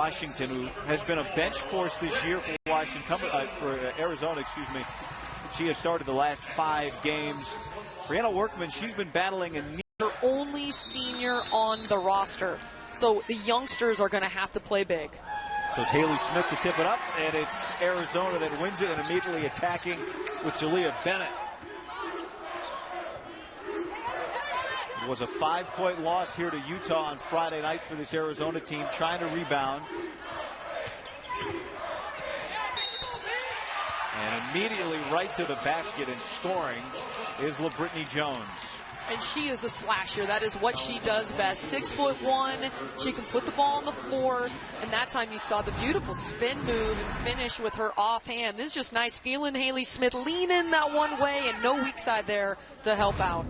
Washington, who has been a bench force this year for Arizona, excuse me. She has started the last 5 games. Brianna Workman, she's been battling a knee. Her only senior on the roster. So the youngsters are going to have to play big. So it's Haley Smith to tip it up, and it's Arizona that wins it, and immediately attacking with Jalea Bennett. It was a 5-point loss here to Utah on Friday night for this Arizona team, trying to rebound. And immediately right to the basket and scoring is LaBrittany Jones. And she is a slasher. That is what she does best. 6'1". She can put the ball on the floor. And that time you saw the beautiful spin move and finish with her offhand. This is just nice feeling Haley Smith lean in that one way and no weak side there to help out.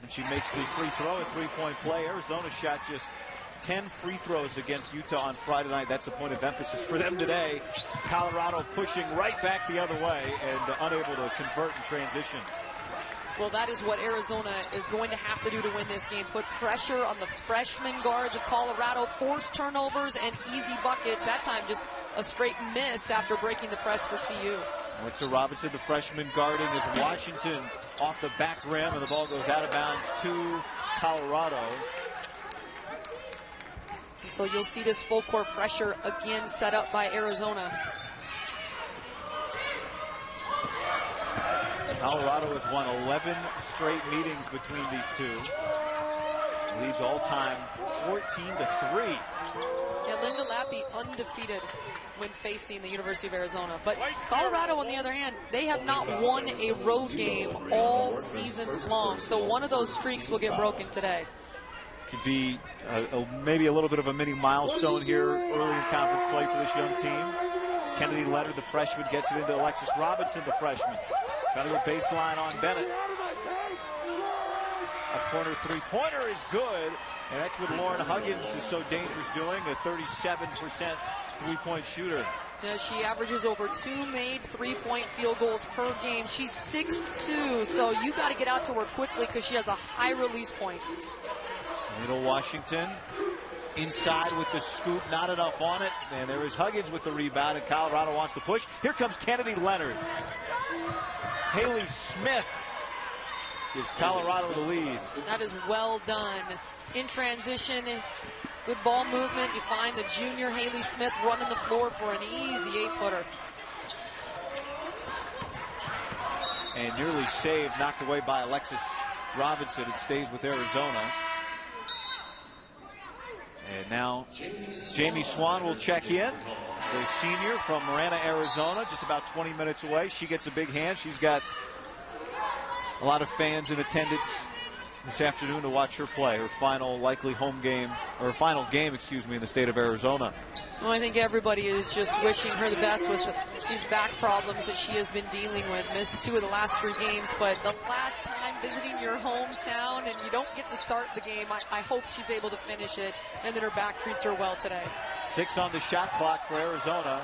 And she makes the free throw, a 3-point play. Arizona shot just 10 free throws against Utah on Friday night. That's a point of emphasis for them today. Colorado pushing right back the other way and unable to convert in transition. Well, that is what Arizona is going to have to do to win this game. Put pressure on the freshman guards of Colorado, force turnovers and easy buckets. That time just a straight miss after breaking the press for CU. Alexa Robinson, the freshman, guarding as Washington off the back rim, and the ball goes out of bounds to Colorado. And so you'll see this full court pressure again set up by Arizona. Colorado has won 11 straight meetings between these two. Leads all time 14-3. Yeah, Linda Lappy undefeated when facing the University of Arizona. But Colorado, on the other hand, they have not won a road game all season long. So one of those streaks will get broken today. Could be maybe a little bit of a mini milestone here early in conference play for this young team. Kennedy Leonard, the freshman, gets it into Alexis Robinson, the freshman. Trying to go baseline on Bennett. A corner three-pointer is good, and that's what Lauren Huggins is so dangerous doing, a 37% three-point shooter. Yeah, she averages over 2 made three-point field goals per game. She's 6'2", so you got to get out to her quickly because she has a high release point. Little Washington inside with the scoop, not enough on it. And there is Huggins with the rebound, and Colorado wants to push. Here comes Kennedy Leonard. Haley Smith gives Colorado the lead. That is well done. In transition, good ball movement. You find the junior Haley Smith running the floor for an easy 8-footer. And nearly saved, knocked away by Alexis Robinson. It stays with Arizona. And now Jamie Swan will check in, the senior from Marana, Arizona, just about 20 minutes away. She gets a big hand. She's got a lot of fans in attendance this afternoon to watch her play, her final likely home game, or final game, excuse me, in the state of Arizona. Well, I think everybody is just wishing her the best with these back problems that she has been dealing with. Missed 2 of the last 3 games, but the last time visiting your hometown and you don't get to start the game, I hope she's able to finish it and that her back treats her well today. 6 on the shot clock for Arizona.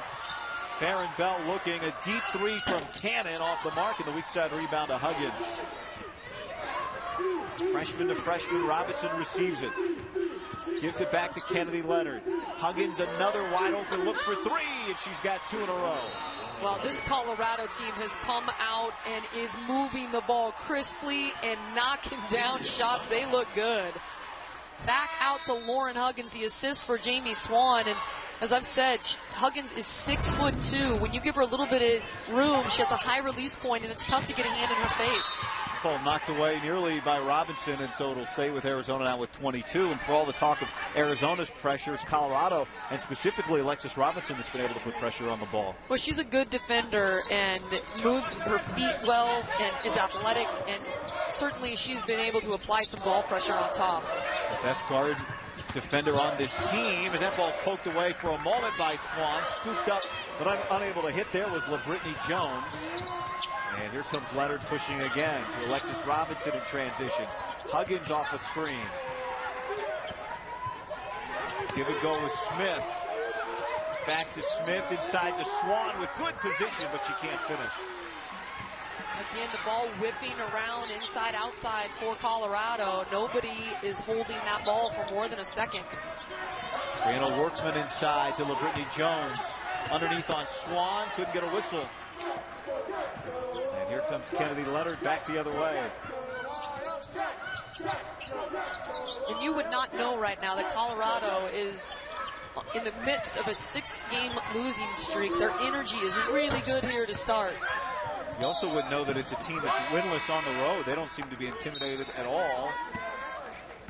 Farron Bell looking, a deep 3 from Cannon off the mark, and the weak side rebound to Huggins. Freshman to freshman, Robinson receives it. Gives it back to Kennedy Leonard. Huggins, another wide open look for 3, and she's got 2 in a row. Well, this Colorado team has come out and is moving the ball crisply and knocking down shots. They look good. Back out to Lauren Huggins, the assist for Jamie Swan. And as I've said, Huggins is 6'2". When you give her a little bit of room, she has a high release point, and it's tough to get a hand in her face. Ball knocked away nearly by Robinson, and so it'll stay with Arizona now with 22. And for all the talk of Arizona's pressure, it's Colorado, and specifically Alexis Robinson, that's been able to put pressure on the ball. Well, she's a good defender and moves her feet well and is athletic, and certainly she's been able to apply some ball pressure on top. The best guard defender on this team, as that ball's poked away for a moment by Swan, scooped up, but unable to hit there was LaBrittany Jones. And here comes Leonard pushing again to Alexis Robinson in transition. Huggins off a screen. Give it go with Smith. Back to Smith inside to Swan with good position, but she can't finish. Again, the ball whipping around inside, outside for Colorado. Nobody is holding that ball for more than a second. Brianna Workman inside to LaBrittany Jones. Underneath on Swan, couldn't get a whistle. And here comes Kennedy Leonard back the other way. And you would not know right now that Colorado is in the midst of a 6-game losing streak. Their energy is really good here to start. You also wouldn't know that it's a team that's winless on the road. They don't seem to be intimidated at all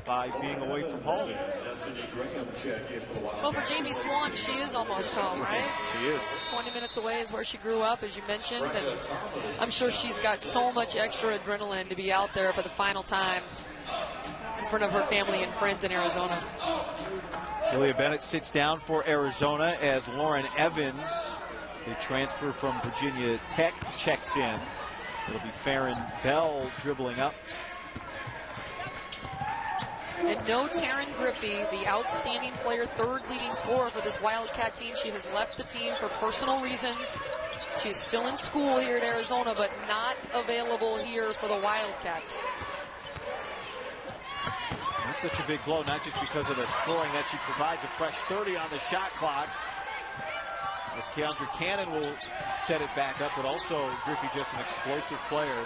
by being away from home. Well, for Jamie Swan, she is almost home, right? She is. 20 minutes away is where she grew up, as you mentioned. And I'm sure she's got so much extra adrenaline to be out there for the final time in front of her family and friends in Arizona. Julia Bennett sits down for Arizona as Lauren Evans, the transfer from Virginia Tech, checks in. It'll be Farron Bell dribbling up. And no Taryn Griffey, the outstanding player, third leading scorer for this Wildcat team. She has left the team for personal reasons. She's still in school here at Arizona, but not available here for the Wildcats. Not such a big blow, not just because of the scoring that she provides. A fresh 30 on the shot clock. As Keyahndra Cannon will set it back up, but also Griffey just an explosive player.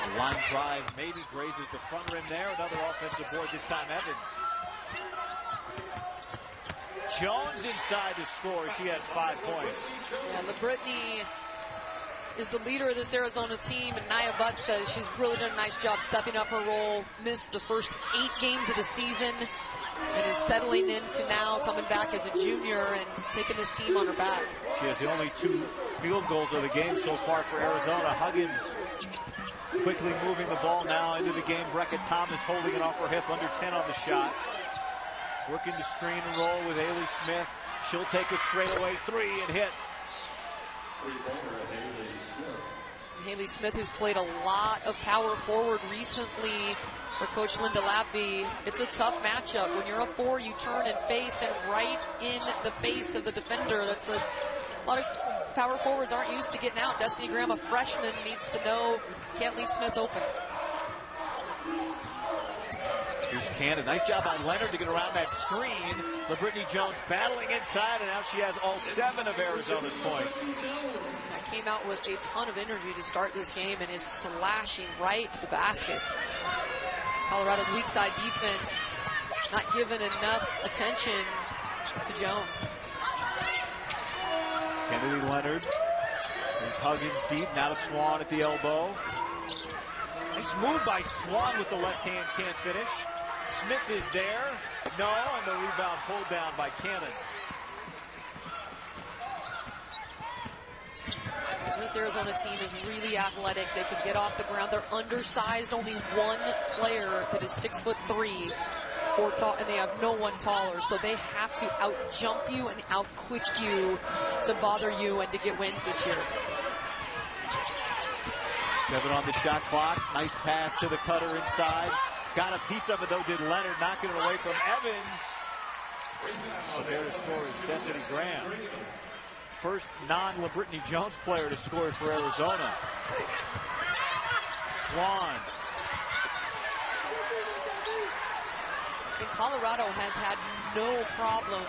A line drive maybe grazes the front rim there. Another offensive board, this time Evans. Jones inside to score. She has 5 points. Yeah, LaBrittany is the leader of this Arizona team, and Nia Butt says she's really done a nice job stepping up her role. Missed the first 8 games of the season and is settling into now coming back as a junior and taking this team on her back. She has the only 2 field goals of the game so far for Arizona. Huggins quickly moving the ball now into the game. Breckett Thomas holding it off her hip, under 10 on the shot. Working the screen and roll with Haley Smith. She'll take a straightaway 3 and hit. Haley Smith, who's played a lot of power forward recently for Coach Linda Lappy. It's a tough matchup. When you're a 4, you turn and face, and right in the face of the defender. That's a lot of power forwards aren't used to getting out. Destiny Graham, a freshman, needs to know can't leave Smith open. Here's Cannon. Nice job on Leonard to get around that screen. LaBrittany Jones battling inside, and now she has all 7 of Arizona's points. Came out with a ton of energy to start this game and is slashing right to the basket. Colorado's weak side defense not given enough attention to Jones. Kennedy Leonard. There's Huggins deep. Now to Swan at the elbow. Nice move by Swan with the left hand. Can't finish. Smith is there. No, and the rebound pulled down by Cannon. This Arizona team is really athletic. They can get off the ground. They're undersized. Only one player that is 6'3" or tall, and they have no one taller. So they have to out-jump you and out-quick you to bother you and to get wins this year. 7 on the shot clock. Nice pass to the cutter inside. Got a piece of it though, did Leonard, knocking it away from Evans. Oh, there to score is Destiny Graham. First non-LaBrittany Jones player to score for Arizona. Swan. And Colorado has had no problem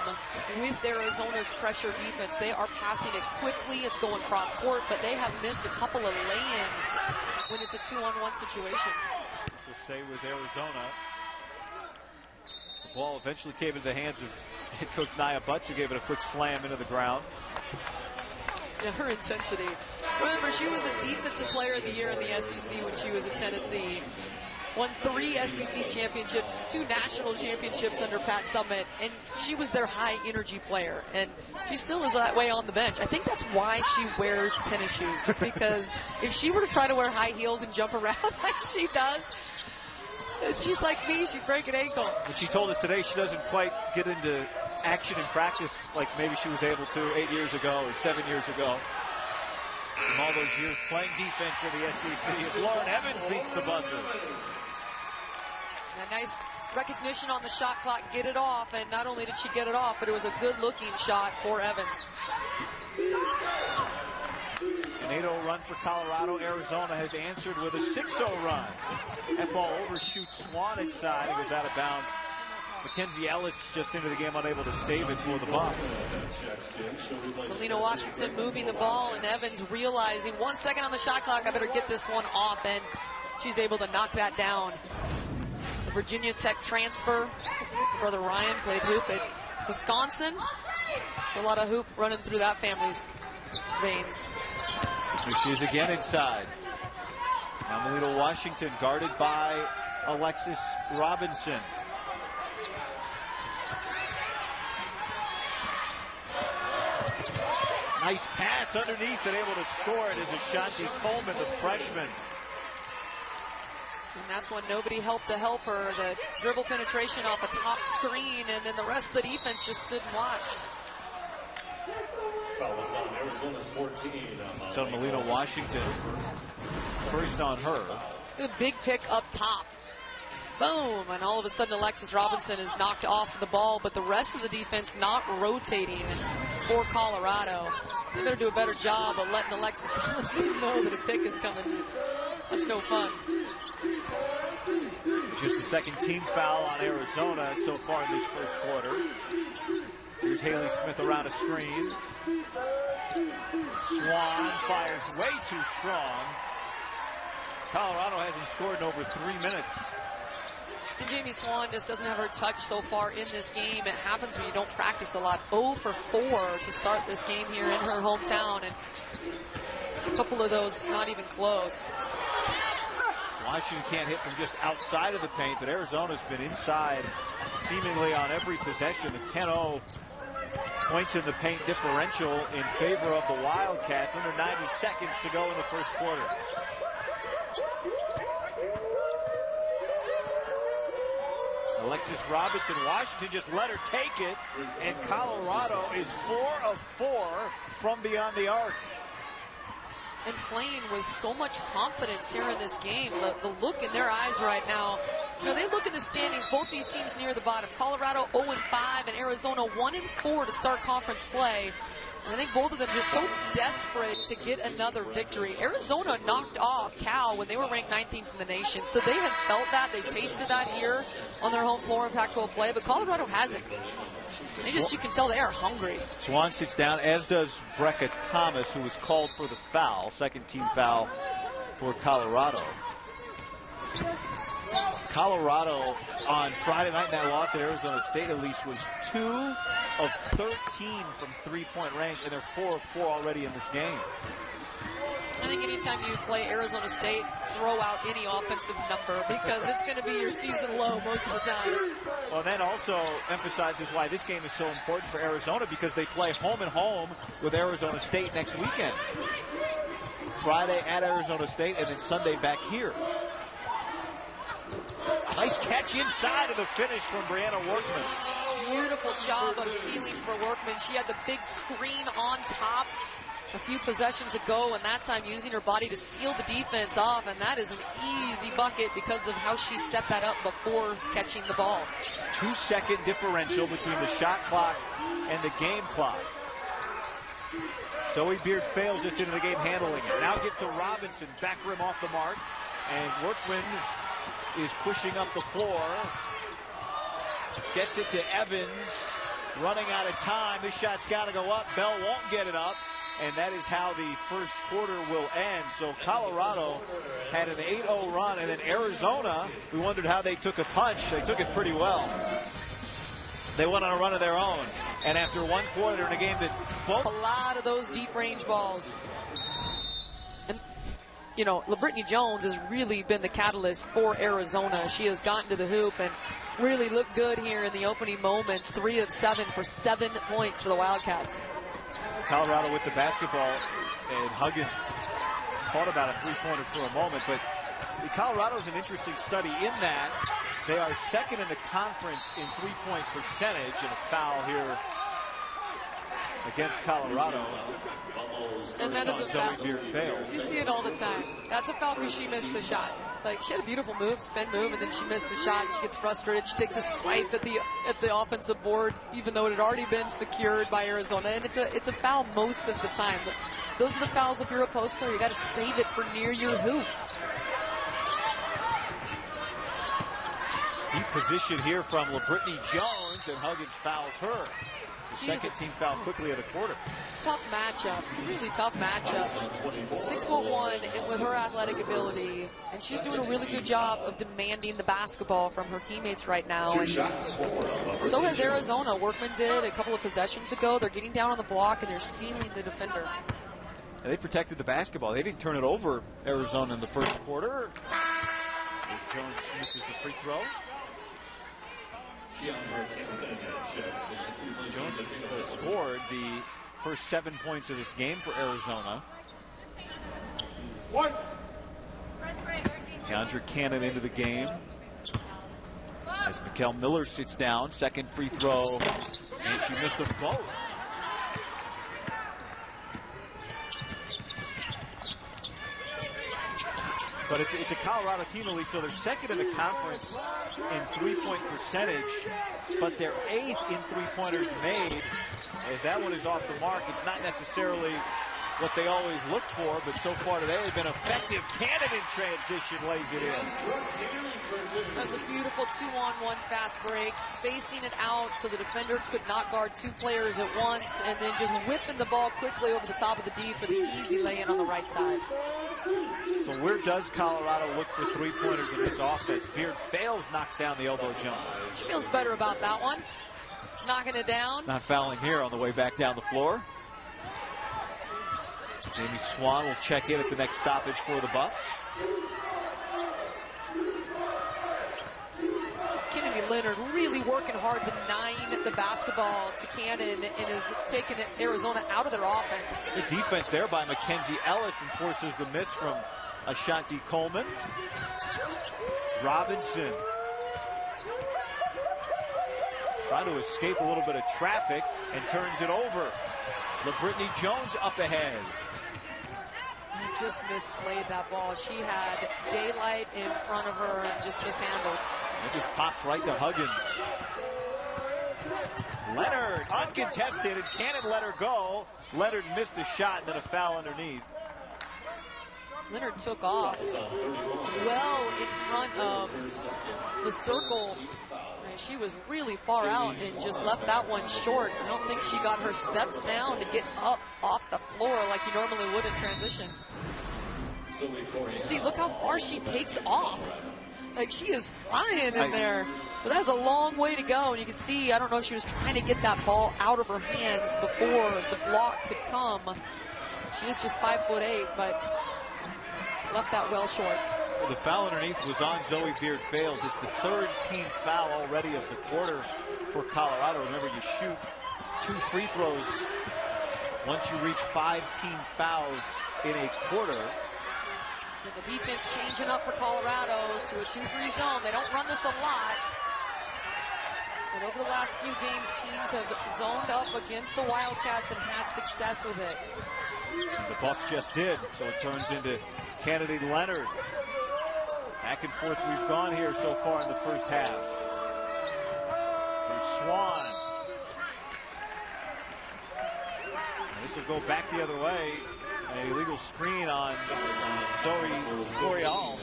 with Arizona's pressure defense. They are passing it quickly. It's going cross court, but they have missed a couple of lay-ins when it's a 2-on-1 situation. This will stay with Arizona. The ball eventually came into the hands of head coach Nia Butts, who gave it a quick slam into the ground. Yeah, her intensity. Remember, she was the defensive player of the year in the SEC when she was at Tennessee. Won 3 SEC championships, 2 national championships under Pat Summitt, and she was their high-energy player. And she still is that way on the bench. I think that's why she wears tennis shoes. It's because if she were to try to wear high heels and jump around like she does, if she's like me, she'd break an ankle. But she told us today she doesn't quite get into action in practice like maybe she was able to 8 years ago or 7 years ago. From all those years playing defense in the SEC as Lauren Evans beats the buzzer. A nice recognition on the shot clock, get it off, and not only did she get it off, but it was a good-looking shot for Evans. An 8-0 run for Colorado. Arizona has answered with a 6-0 run. That ball overshoots Swan inside. It goes out of bounds Mackenzie Ellis just into the game, unable to save it for the Buff. Melina Washington moving the ball, and Evans realizing 1 second on the shot clock, I better get this one off, and she's able to knock that down. The Virginia Tech transfer, brother Ryan played hoop at Wisconsin. It's a lot of hoop running through that family's veins. Here she is again inside. Now Melina Washington guarded by Alexis Robinson. Nice pass underneath and able to score it is Ashanti Coleman, the freshman. And that's when nobody helped to help her. The dribble penetration off a top screen, and then the rest of the defense just stood and watched. So Melina Washington, first on her. The big pick up top. Boom, and all of a sudden Alexis Robinson is knocked off the ball, but the rest of the defense not rotating for Colorado. They better do a better job of letting Alexis Robinson know that a pick is coming. That's no fun. Just the second team foul on Arizona so far in this first quarter. Here's Haley Smith around a screen. Swan fires way too strong. Colorado hasn't scored in over 3 minutes. And Jamie Swan just doesn't have her touch so far in this game. It happens when you don't practice a lot. 0 for 4 to start this game here in her hometown, and a couple of those not even close. Washington can't hit from just outside of the paint, but Arizona's been inside seemingly on every possession. The 10-0 points in the paint differential in favor of the Wildcats. Under 90 seconds to go in the first quarter. Alexis Robinson, Washington just let her take it, and Colorado is 4 of 4 from beyond the arc. And playing with so much confidence here in this game. The look in their eyes right now. You know, they look at the standings, both these teams near the bottom. Colorado 0-5 and Arizona 1-4 to start conference play. And I think both of them just so desperate to get another victory. Arizona knocked off Cal when they were ranked 19th in the nation. So they had felt that. They tasted that here on their home floor in Pac-12 play. But Colorado hasn't. They just, you can tell they are hungry. Swan sits down, as does Brecca Thomas, who was called for the foul. Second team foul for Colorado. Colorado on Friday night in that loss at Arizona State at least was 2 of 13 from three-point range, and they're 4 of 4 already in this game. I think anytime you play Arizona State, throw out any offensive number because it's going to be your season low most of the time. Well, that also emphasizes why this game is so important for Arizona, because they play home and home with Arizona State next weekend. Friday at Arizona State and then Sunday back here. Nice catch inside of the finish from Brianna Workman. Beautiful job of sealing for Workman. She had the big screen on top a few possessions ago, and that time using her body to seal the defense off, and that is an easy bucket because of how she set that up before catching the ball. 2-second differential between the shot clock and the game clock. Zoe Beard fails just into the game handling it. Now gets to Robinson, back rim off the mark, and Workman is pushing up the floor. Gets it to Evans, running out of time. This shot's got to go up. Bell won't get it up, and that is how the first quarter will end. So Colorado had an 8-0 run, and then Arizona, we wondered how they took a punch. They took it pretty well. They went on a run of their own, and after one quarter in a game that both... A lot of those deep range balls. And, you know, LaBrittany Jones has really been the catalyst for Arizona. She has gotten to the hoop and really looked good here in the opening moments. 3 of 7 for 7 points for the Wildcats. Colorado with the basketball, and Huggins thought about a three-pointer for a moment, but Colorado is an interesting study in that they are second in the conference in three-point percentage, and a foul here against Colorado. And that is a foul. Beard fails. You see it all the time. That's a foul because she missed the shot. Like, she had a beautiful move, spin move, and then she missed the shot. She gets frustrated. She takes a swipe at the offensive board, even though it had already been secured by Arizona. And it's a foul most of the time. But those are the fouls if you're a post player. You got to save it for near your hoop. Deep position here from LaBrittany Jones, and Huggins fouls her. The second team foul quickly at a quarter. Tough matchup, really tough matchup. 6'1", and with her athletic ability, and she's doing a really good job of demanding the basketball from her teammates right now. And so has Arizona. Workman did a couple of possessions ago. They're getting down on the block and they're sealing the defender. And they protected the basketball. They didn't turn it over, Arizona, in the first quarter. As Jones misses the free throw. Jones scored the first 7 points of this game for Arizona. Keyahndra Cannon into the game. As Mikkel Miller sits down, second free throw, and she missed them both. But it's a Colorado team, at least, so they're second in the conference in three-point percentage, but they're 8th in three-pointers made. As that one is off the mark, it's not necessarily what they always look for, but so far today they've been effective. Cannon in transition lays it in. That was a beautiful 2-on-1 fast break, spacing it out so the defender could not guard two players at once, and then just whipping the ball quickly over the top of the D for the easy lay-in on the right side. So where does Colorado look for three-pointers in this offense? Beard fails, knocks down the elbow jump. She feels better about that one. Knocking it down. Not fouling here on the way back down the floor. Jamie Swan will check in at the next stoppage for the Buffs. Kennedy Leonard really working hard to nine the basketball to Cannon and is taking Arizona out of their offense. Good defense there by Mackenzie Ellis and forces the miss from Ashanti Coleman. Robinson trying to escape a little bit of traffic and turns it over. LaBrittany Jones up ahead. Just misplayed that ball. She had daylight in front of her and just mishandled. It just pops right to Huggins. Leonard uncontested, and Cannon let her go. Leonard missed the shot and then a foul underneath. Leonard took off well in front of the circle. And she was really far out and just left that one short. I don't think she got her steps down to get up off the floor like you normally would in transition. See, look how far she takes off. Like, she is flying in there. But that's a long way to go. And you can see, I don't know if she was trying to get that ball out of her hands before the block could come. She is just 5'8", but left that well short. Well, the foul underneath was on Zoe Beard Fales. It's the third team foul already of the quarter for Colorado. Remember, you shoot 2 free throws once you reach 5 team fouls in a quarter. And the defense changing up for Colorado to a 2-3 zone. They don't run this a lot. But over the last few games, teams have zoned up against the Wildcats and had success with it. And the Buffs just did, so it turns into Kennedy Leonard. Back and forth we've gone here so far in the first half. Here's Swan. And this will go back the other way. An illegal screen on Zoe Corial.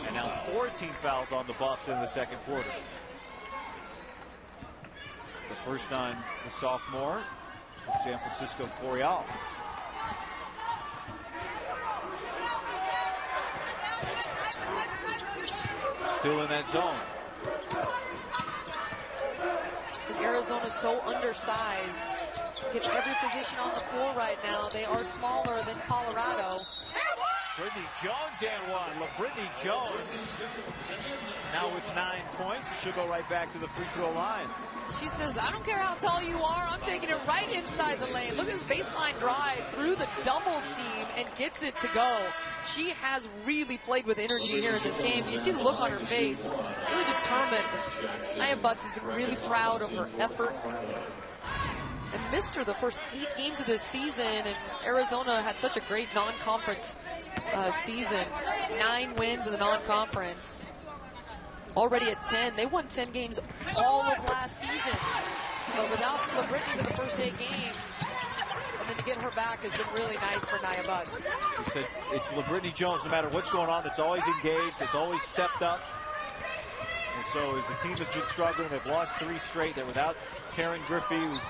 And now 14 fouls on the Buffs in the second quarter. The first on the sophomore from San Francisco, Corial. Still in that zone. Arizona's so undersized. Get every position on the floor right now. They are smaller than Colorado. Brittany Jones and one. LaBrittany Jones now with 9 points. She'll go right back to the free throw line. She says, I don't care how tall you are. I'm taking it right inside the lane. Look at this baseline drive through the double team and gets it to go. She has really played with energy here in this game. You see the look on her face. Really determined. Nia Butts has been really proud of her effort. And missed her the first 8 games of this season, and Arizona had such a great non-conference season. 9 wins in the non-conference. Already at 10. They won 10 games all of last season. But without LaBrittany for the first 8 games, and then to get her back has been really nice for Nia Butts. She said it's LaBrittany Jones, no matter what's going on, that's always engaged, that's always stepped up. And so as the team has been struggling, they've lost 3 straight. They're without Karen Griffey, who's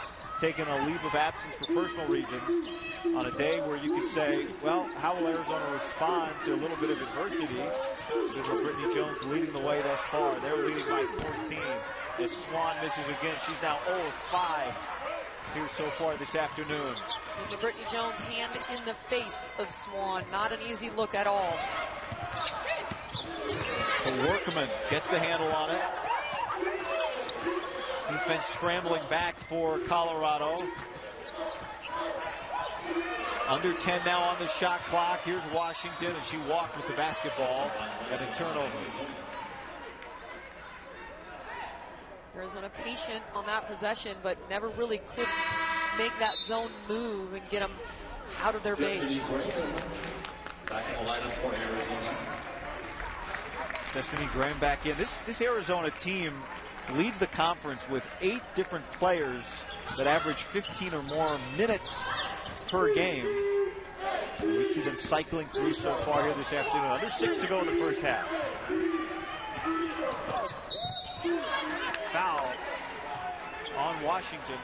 taken a leave of absence for personal reasons on a day where you could say, well, how will Arizona respond to a little bit of adversity? So LaBrittany Jones leading the way thus far. They're leading by 14 as Swan misses again. She's now 0-5 here so far this afternoon. And LaBrittany Jones' hand in the face of Swan. Not an easy look at all. So Workman gets the handle on it. Defense scrambling back for Colorado. Under 10 now on the shot clock. Here's Washington, and she walked with the basketball and a turnover. Arizona patient on that possession, but never really could make that zone move and get them out of their base. Back in the lineup for Arizona. Destiny Graham back in. This Arizona team leads the conference with 8 different players that average 15 or more minutes per game. We see them cycling through so far here this afternoon. Under 6 to go in the first half. Foul on Washington.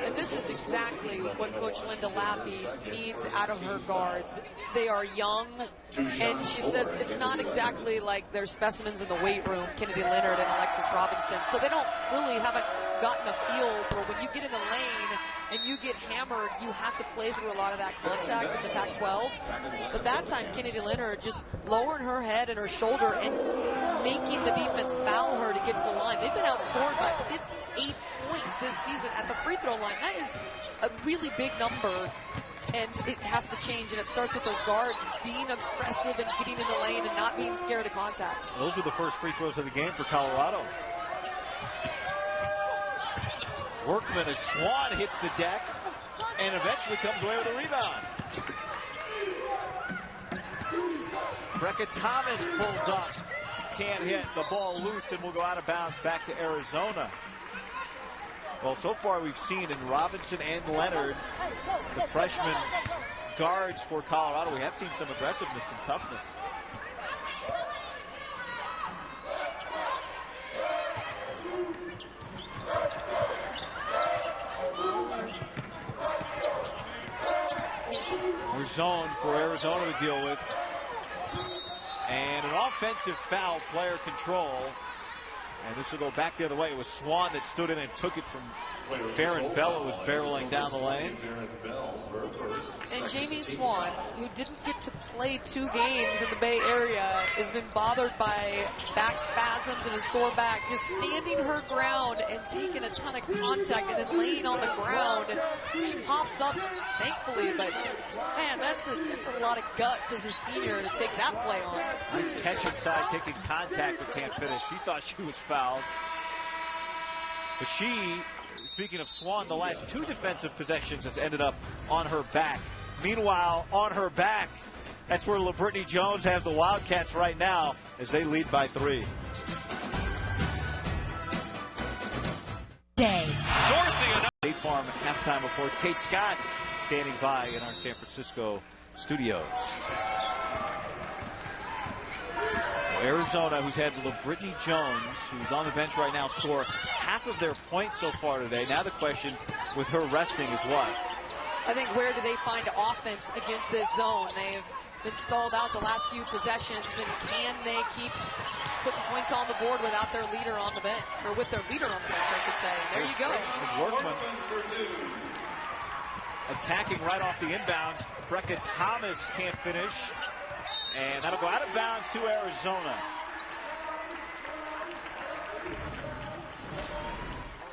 And this is exactly what Coach Linda Lappy needs out of her guards. They are young, and she said it's not exactly like they're specimens in the weight room, Kennedy Leonard and Alexis Robinson. So they haven't gotten a feel for when you get in the lane and you get hammered, you have to play through a lot of that contact in the Pac-12. But that time, Kennedy Leonard just lowering her head and her shoulder and making the defense foul her to get to the line. They've been outscored by 58 points this season at the free throw line. That is a really big number, and it has to change, and it starts with those guards being aggressive and getting in the lane and not being scared of contact. Those were the first free throws of the game for Colorado. Workman as Swan hits the deck and eventually comes away with a rebound. Brecca Thomas pulls up, can't hit, the ball loose and will go out of bounds back to Arizona. Well, so far we've seen in Robinson and Leonard, the freshman guards for Colorado, we have seen some aggressiveness, some toughness. More zone for Arizona to deal with. And an offensive foul, player control. And this will go back the other way. It was Swan that stood in and took it from Farron Bell. It was barreling down the lane. And Jamie Swan, who didn't get to play 2 games in the Bay Area, has been bothered by back spasms and a sore back. Just standing her ground and taking a ton of contact and then laying on the ground. She pops up, thankfully, but man, that's a lot of guts as a senior to take that play on. Nice catch inside, taking contact but can't finish. She thought she was fouled. But she, speaking of Swan, the last 2 defensive possessions has ended up on her back. Meanwhile, on her back, that's where LaBrittany Jones has the Wildcats right now as they lead by 3. Dorsey. State Farm halftime report. Kate Scott standing by in our San Francisco studios. Arizona, who's had LaBrittany Jones, who's on the bench right now, score half of their points so far today. Now the question with her resting is what? I think where do they find offense against this zone? They've been stalled out the last few possessions, and can they keep putting points on the board without their leader on the bench, or with their leader on the bench, I should say. There you go. Workman attacking right off the inbounds. Brecca Thomas can't finish. And that'll go out of bounds to Arizona.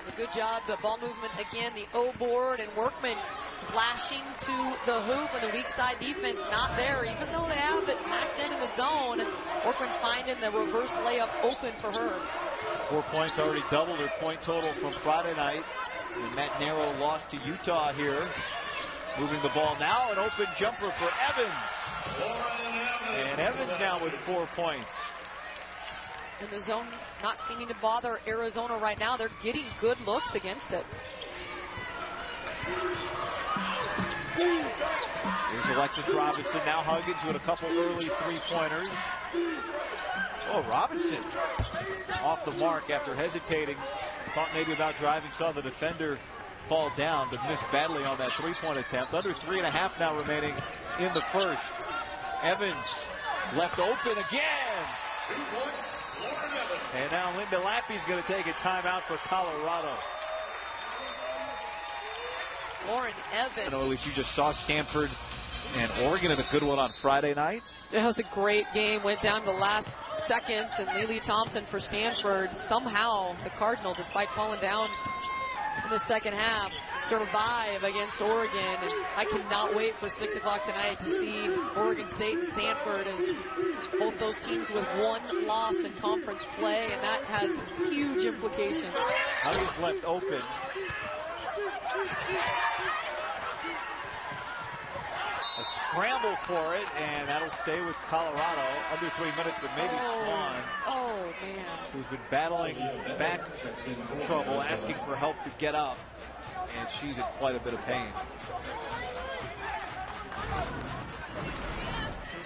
A good job, the ball movement again, the O board, and Workman splashing to the hoop, and the weak side defense not there. Even though they have it packed in the zone, Workman finding the reverse layup open for her. 4 points, already doubled her point total from Friday night. And that narrow loss to Utah here. Moving the ball now, an open jumper for Evans. And Evans now with 4 points. And the zone not seeming to bother Arizona right now. They're getting good looks against it. Here's Alexis Robinson. Now Huggins with a couple early three-pointers. Oh, Robinson off the mark after hesitating. Thought maybe about driving, saw the defender fall down, but missed badly on that three-point attempt. Under 3.5 now remaining in the first. Evans left open again. 2 points, Lauren Evans. And now Linda Lappy's going to take a timeout for Colorado. Lauren Evans. I know, at least you just saw Stanford and Oregon in a good one on Friday night. It was a great game. Went down to the last seconds, and Lily Thompson for Stanford. Somehow, the Cardinal, despite falling down in the second half, survive against Oregon. And I cannot wait for 6 o'clock tonight to see Oregon State and Stanford, as both those teams with one loss in conference play, and that has huge implications. Huggins left open. A scramble for it, and that'll stay with Colorado. Under 3 minutes, but maybe Swan, Oh, man. who's been battling back trouble, asking for help to get up, and she's in quite a bit of pain.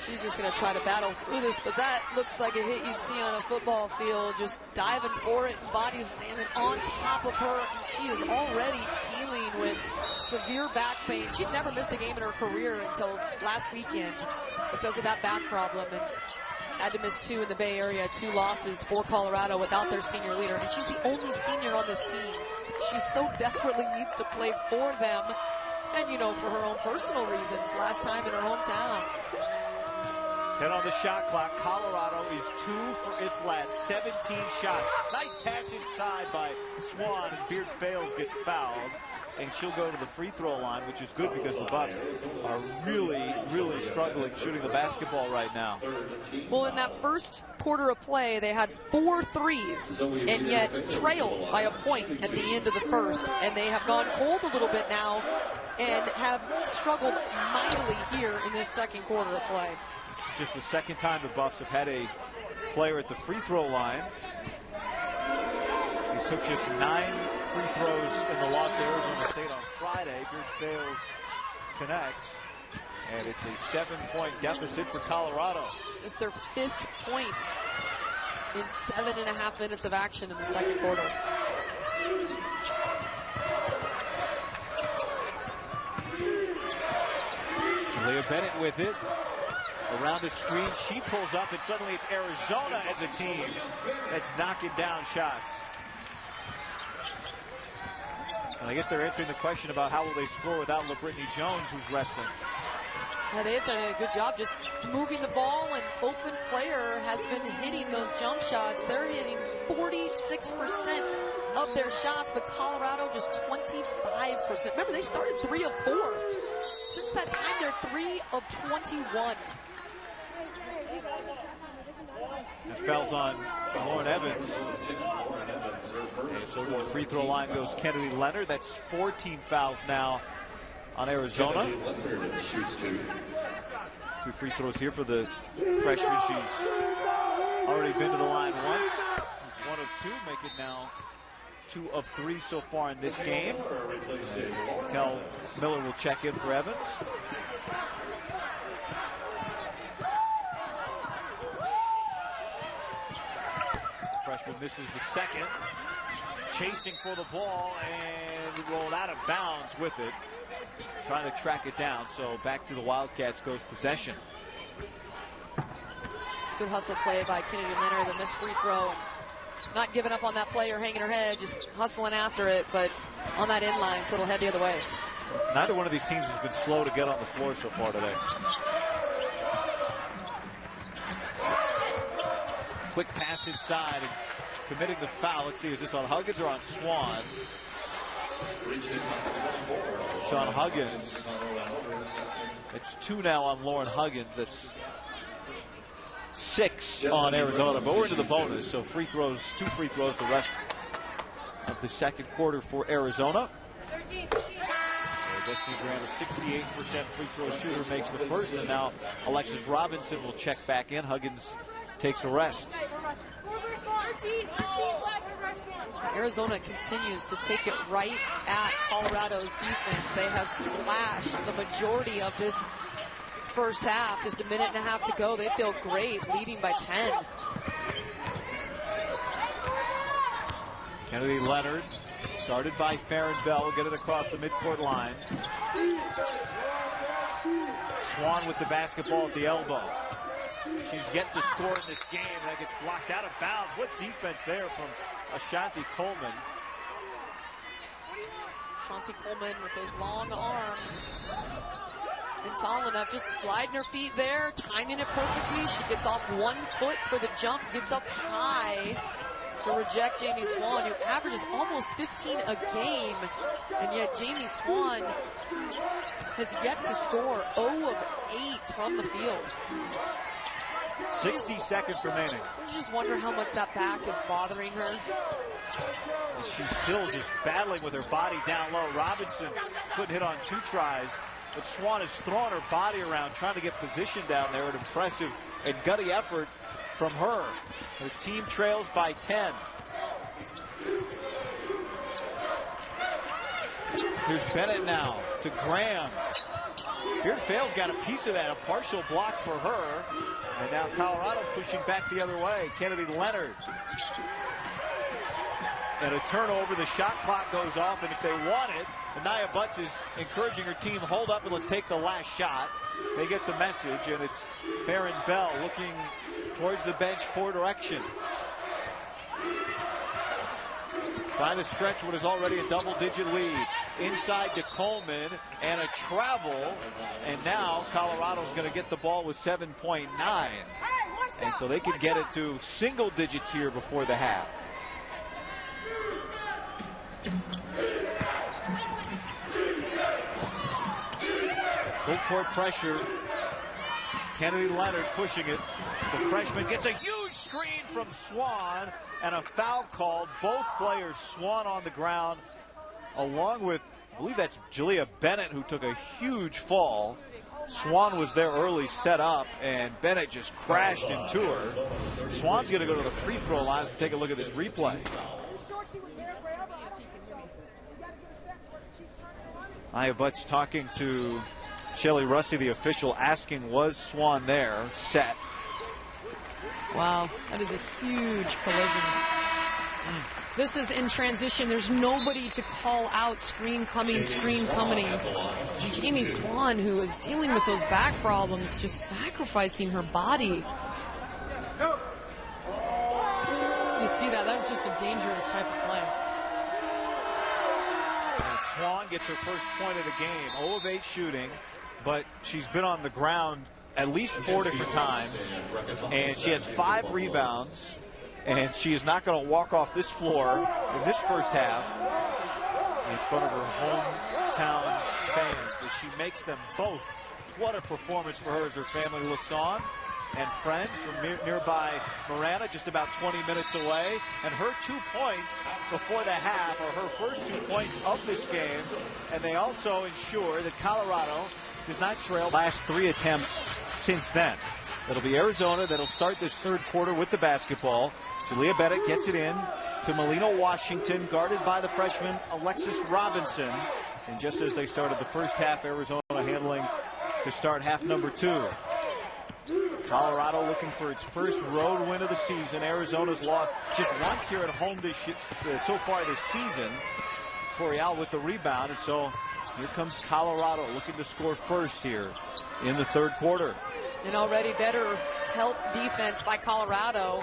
She's just going to try to battle through this, but that looks like a hit you'd see on a football field, just diving for it, and bodies landing on top of her, and she is already dealing with severe back pain. She'd never missed a game in her career until last weekend because of that back problem, and had to miss 2 in the Bay Area, 2 losses for Colorado without their senior leader, and she's the only senior on this team. She so desperately needs to play for them, and, you know, for her own personal reasons, last time in her hometown. 10 on the shot clock. Colorado is 2 for its last 17 shots. Nice pass inside by Swan, and Beard Fales gets fouled, and she'll go to the free throw line, which is good because the Buffs are really, really struggling shooting the basketball right now. Well, in that first quarter of play, they had 4 threes, and yet trailed by a point at the end of the first, and they have gone cold a little bit now and have struggled mightily here in this second quarter of play. This is just the second time the Buffs have had a player at the free throw line. He took just 9 free throws in the loss to Arizona State on Friday. Beard Fales connects, and it's a 7-point deficit for Colorado. It's their 5th point in 7.5 minutes of action in the second quarter. Leah Bennett with it. Around the screen, she pulls up, and suddenly it's Arizona as a team that's knocking down shots. And I guess they're answering the question about how will they score without LaBrittany Jones, who's resting. Yeah, they've done a good job just moving the ball, and open player has been hitting those jump shots. They're hitting 46% of their shots, but Colorado just 25%. Remember, they started 3 of 4. Since that time, they're 3 of 21. And fouls on Lauren Evans. And so to the free throw line goes Kennedy Leonard. That's 14 fouls now on Arizona. 2 free throws here for the freshman. She's already been to the line once. 1 of 2, make it now 2 of 3 so far in this game. Kel Miller will check in for Evans. Freshman misses the second. Chasing for the ball and rolled out of bounds with it. Trying to track it down. So back to the Wildcats goes possession. Good hustle play by Kennedy Leonard, the missed free throw. Not giving up on that play or hanging her head, just hustling after it, but on that inline, so it'll head the other way. Neither one of these teams has been slow to get on the floor so far today. Quick pass inside and committing the foul. Let's see, is this on Huggins or on Swan? It's on Huggins. It's 2 now on Lauren Huggins. That's 6 on Arizona, but we're into the bonus, so free throws, 2 free throws the rest of the second quarter for Arizona. Destiny Graham, a 68% free throw shooter, makes the first, and now Alexis Robinson will check back in. Huggins takes a rest. Arizona continues to take it right at Colorado's defense. They have slashed the majority of this first half. Just a minute and a half to go. They feel great, leading by 10. Kennedy Leonard, started by Farron Bell, will get it across the midcourt line. Swan with the basketball at the elbow. She's yet to score in this game. That gets blocked out of bounds. What defense there from Ashanti Coleman. Ashanti Coleman with those long arms. And tall enough, just sliding her feet there, timing it perfectly. She gets off 1 foot for the jump, gets up high to reject Jamie Swan, who averages almost 15 a game. And yet Jamie Swan has yet to score 0 of 8 from the field. 60 seconds remaining. I just wonder how much that back is bothering her. And she's still just battling with her body down low. Robinson couldn't hit on 2 tries, but Swan is throwing her body around, trying to get position down there. An impressive and gutty effort from her. Her team trails by 10. Here's Bennett now to Graham. Here's Fales got a piece of that, a partial block for her. And now Colorado pushing back the other way. Kennedy Leonard. And a turnover, the shot clock goes off, and if they want it, Anaya Butts is encouraging her team, hold up and let's take the last shot. They get the message, and it's Farron Bell looking towards the bench for direction. Trying to stretch what is already a double-digit lead. Inside to Coleman, and a travel, and now Colorado's going to get the ball with 7.9. And so they can get it to single digits here before the half. Full court pressure. Kennedy Leonard pushing it. The freshman gets a huge screen from Swan, and a foul called. Both players, Swan on the ground, along with, I believe that's Jalea Bennett, who took a huge fall. Swan was there early, set up, and Bennett just crashed into her. Swan's going to go to the free throw line to take a look at this replay. Aya Butts talking to Shelly Rusty, the official, asking, was Swan there? Set. Wow, that is a huge collision. This is in transition. There's nobody to call out screen coming, screen coming. And Jamie Swan, who is dealing with those back problems, just sacrificing her body. You see that? That's just a dangerous type of play. And Swan gets her first point of the game. 0 of 8 shooting, but she's been on the ground at least 4 different times, and she has 5 rebounds, and she is not going to walk off this floor in this first half in front of her hometown fans as she makes them both. What a performance for her as her family looks on, and friends from nearby Marana, just about 20 minutes away, and her 2 points before the half are her first 2 points of this game, and they also ensure that Colorado does not trail last 3 attempts since then. It'll be Arizona that'll start this third quarter with the basketball. Jalea Bennett gets it in to Melina Washington, guarded by the freshman Alexis Robinson. And just as they started the first half, Arizona handling to start half number 2. Colorado looking for its first road win of the season. Arizona's lost just once here at home so far this season. Corial with the rebound, and so here comes Colorado looking to score first here in the third quarter. And already better help defense by Colorado.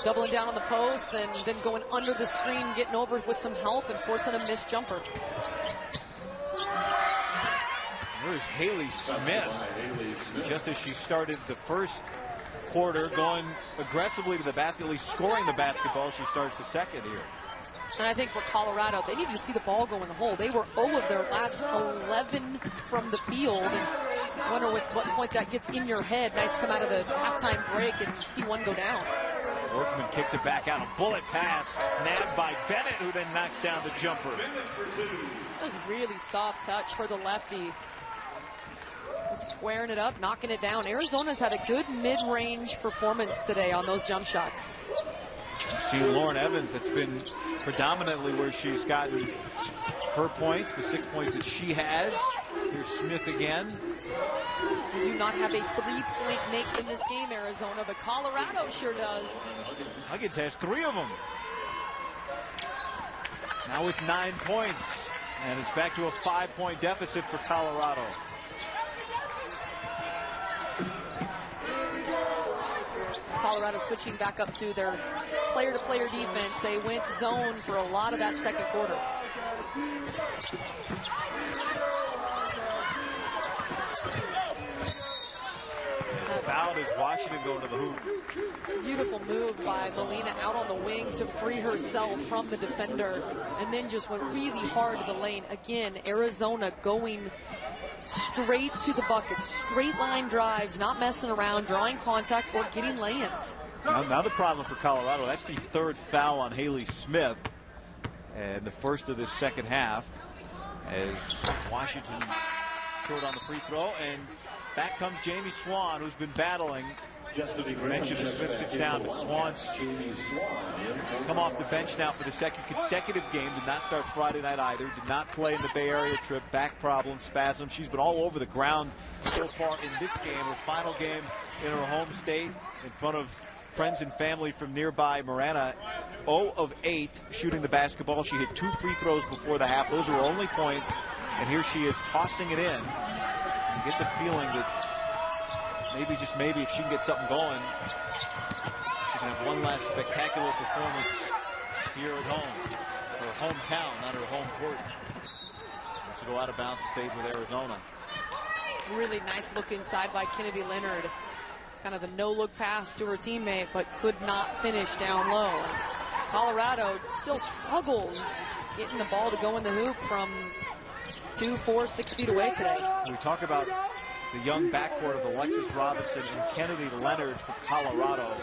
Doubling down on the post and then going under the screen, getting over with some help and forcing a missed jumper. Here's Haley Smith. Just as she started the first quarter, going aggressively to the basket, at least scoring the basketball, she starts the second here. And I think for Colorado, they needed to see the ball go in the hole. They were 0 of their last 11 from the field. And I wonder what point that gets in your head. Nice to come out of the halftime break and see one go down. Workman kicks it back out. A bullet pass nabbed by Bennett, who then knocks down the jumper. That was really soft touch for the lefty. Just squaring it up, knocking it down. Arizona's had a good mid-range performance today on those jump shots. seen Lauren Evans. That's been predominantly where she's gotten her points, the 6 points that she has. Here's Smith again. They do not have a three-point make in this game, Arizona, but Colorado sure does. Huggins has 3 of them. Now with 9 points, and it's back to a 5-point deficit for Colorado. Colorado switching back up to their player-to-player defense. They went zone for a lot of that second quarter. Fouled as Washington going to the hoop. Beautiful move by Molina out on the wing to free herself from the defender, and then just went really hard to the lane. Again, Arizona going straight to the bucket, straight line drives, not messing around, drawing contact or getting lay-ins. Now the problem for Colorado, that's the 3rd foul on Haley Smith, and the first of this second half, as Washington short on the free throw, and back comes Jamie Swan, who's been battling. I mentioned that Smith sits down, but Swan's come off the bench now for the second consecutive game. Did not start Friday night either. Did not play in the Bay Area trip. Back problems, spasms. She's been all over the ground so far in this game. Her final game in her home state in front of friends and family from nearby Marana. 0 of 8 shooting the basketball. She hit 2 free throws before the half. Those were her only points. And here she is tossing it in. You get the feeling that maybe, just maybe, if she can get something going, she can have one last spectacular performance here at home. Her hometown, not her home court. Wants to go out of bounds and stays with Arizona. Really nice look inside by Kennedy Leonard. It's kind of a no-look pass to her teammate, but could not finish down low. Colorado still struggles getting the ball to go in the hoop from 2, 4, 6 feet away today. We talk about the young backcourt of Alexis Robinson and Kennedy Leonard for Colorado.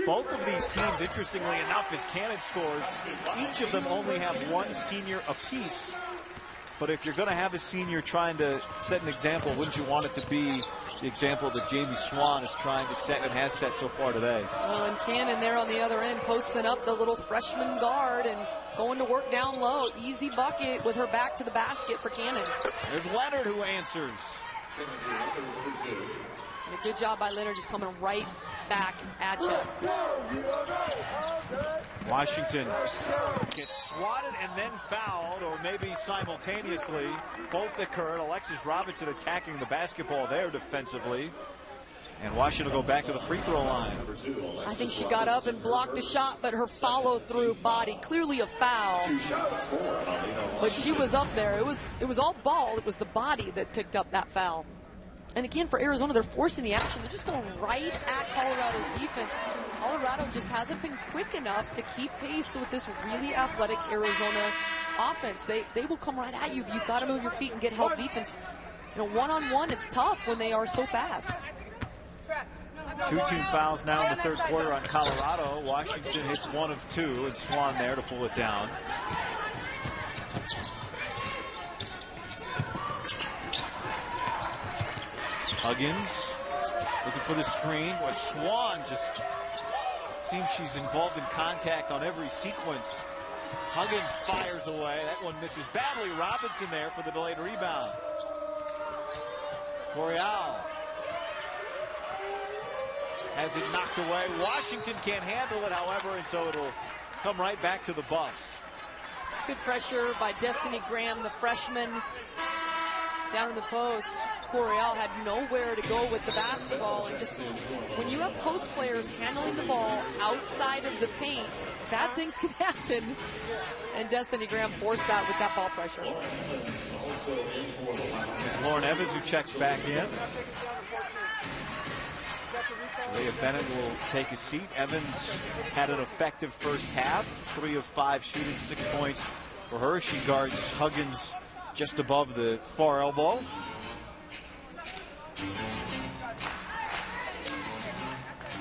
Both of these teams, interestingly enough, as Cannon scores, each of them only have 1 senior apiece. But if you're going to have a senior trying to set an example, wouldn't you want it to be the example that Jamie Swan is trying to set and has set so far today? Well, and Cannon there on the other end posting up the little freshman guard and going to work down low. Easy bucket with her back to the basket for Cannon. There's Leonard who answers. And a good job by Leonard, just coming right back at you. Washington gets swatted and then fouled, or maybe simultaneously. Both occurred. Alexis Robinson attacking the basketball there defensively. And Washington will go back to the free throw line. I think she got up and blocked the shot, but her follow-through body, clearly a foul. But she was up there. It was all ball. It was the body that picked up that foul. And again, for Arizona, they're forcing the action. They're just going right at Colorado's defense. Colorado just hasn't been quick enough to keep pace with this really athletic Arizona offense. They will come right at you. You've got to move your feet and get help defense. You know, one-on-one, it's tough when they are so fast. 2 team fouls now in the third quarter on Colorado. Washington hits 1 of 2, and Swan there to pull it down. Huggins looking for the screen. Boy, Swan just seems she's involved in contact on every sequence. Huggins fires away. That one misses badly. Robinson there for the delayed rebound. Coryell has it knocked away. Washington can't handle it, however, and so it'll come right back to the Buffs. Good pressure by Destiny Graham, the freshman, down in the post. Coryell had nowhere to go with the basketball, and just when you have post players handling the ball outside of the paint, bad things can happen. And Destiny Graham forced that with that ball pressure. It's Lauren Evans who checks back in. Leah Bennett will take a seat. Evans had an effective first half. 3 of 5 shooting, 6 points for her. She guards Huggins just above the far elbow.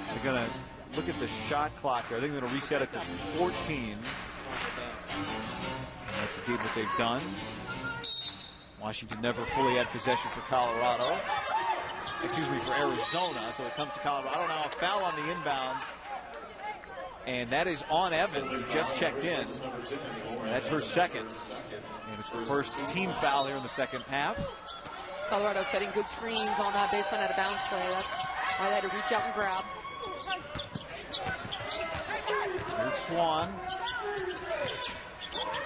They're going to look at the shot clock there. I think they're going to reset it to 14. That's indeed what they've done. Washington never fully had possession for Colorado. Excuse me, for Arizona. So it comes to Colorado. Now a foul on the inbound. And that is on Evans, who just checked in. That's her second. And it's the first team foul here in the second half. Colorado setting good screens on that baseline out of bounds play. That's why they had to reach out and grab. Here's Swan.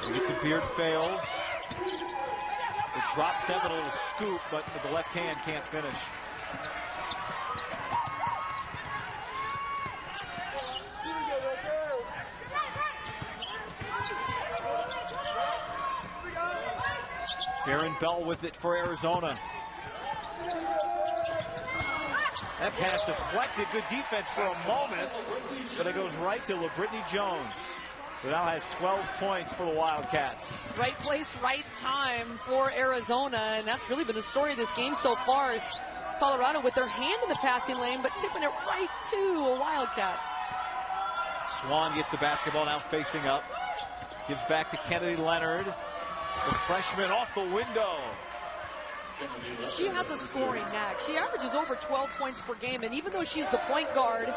They get to Beard, fails. The drop step and a little scoop, but with the left hand can't finish. Aaron Bell with it for Arizona. That pass deflected. Good defense for a moment, but it goes right to LaBrittany Jones, who now has 12 points for the Wildcats. Right place, right time for Arizona, and that's really been the story of this game so far. Colorado with their hand in the passing lane, but tipping it right to a Wildcat. Swan gets the basketball, now facing up. Gives back to Kennedy Leonard. The freshman off the window. She has a scoring knack. She averages over 12 points per game, and even though she's the point guard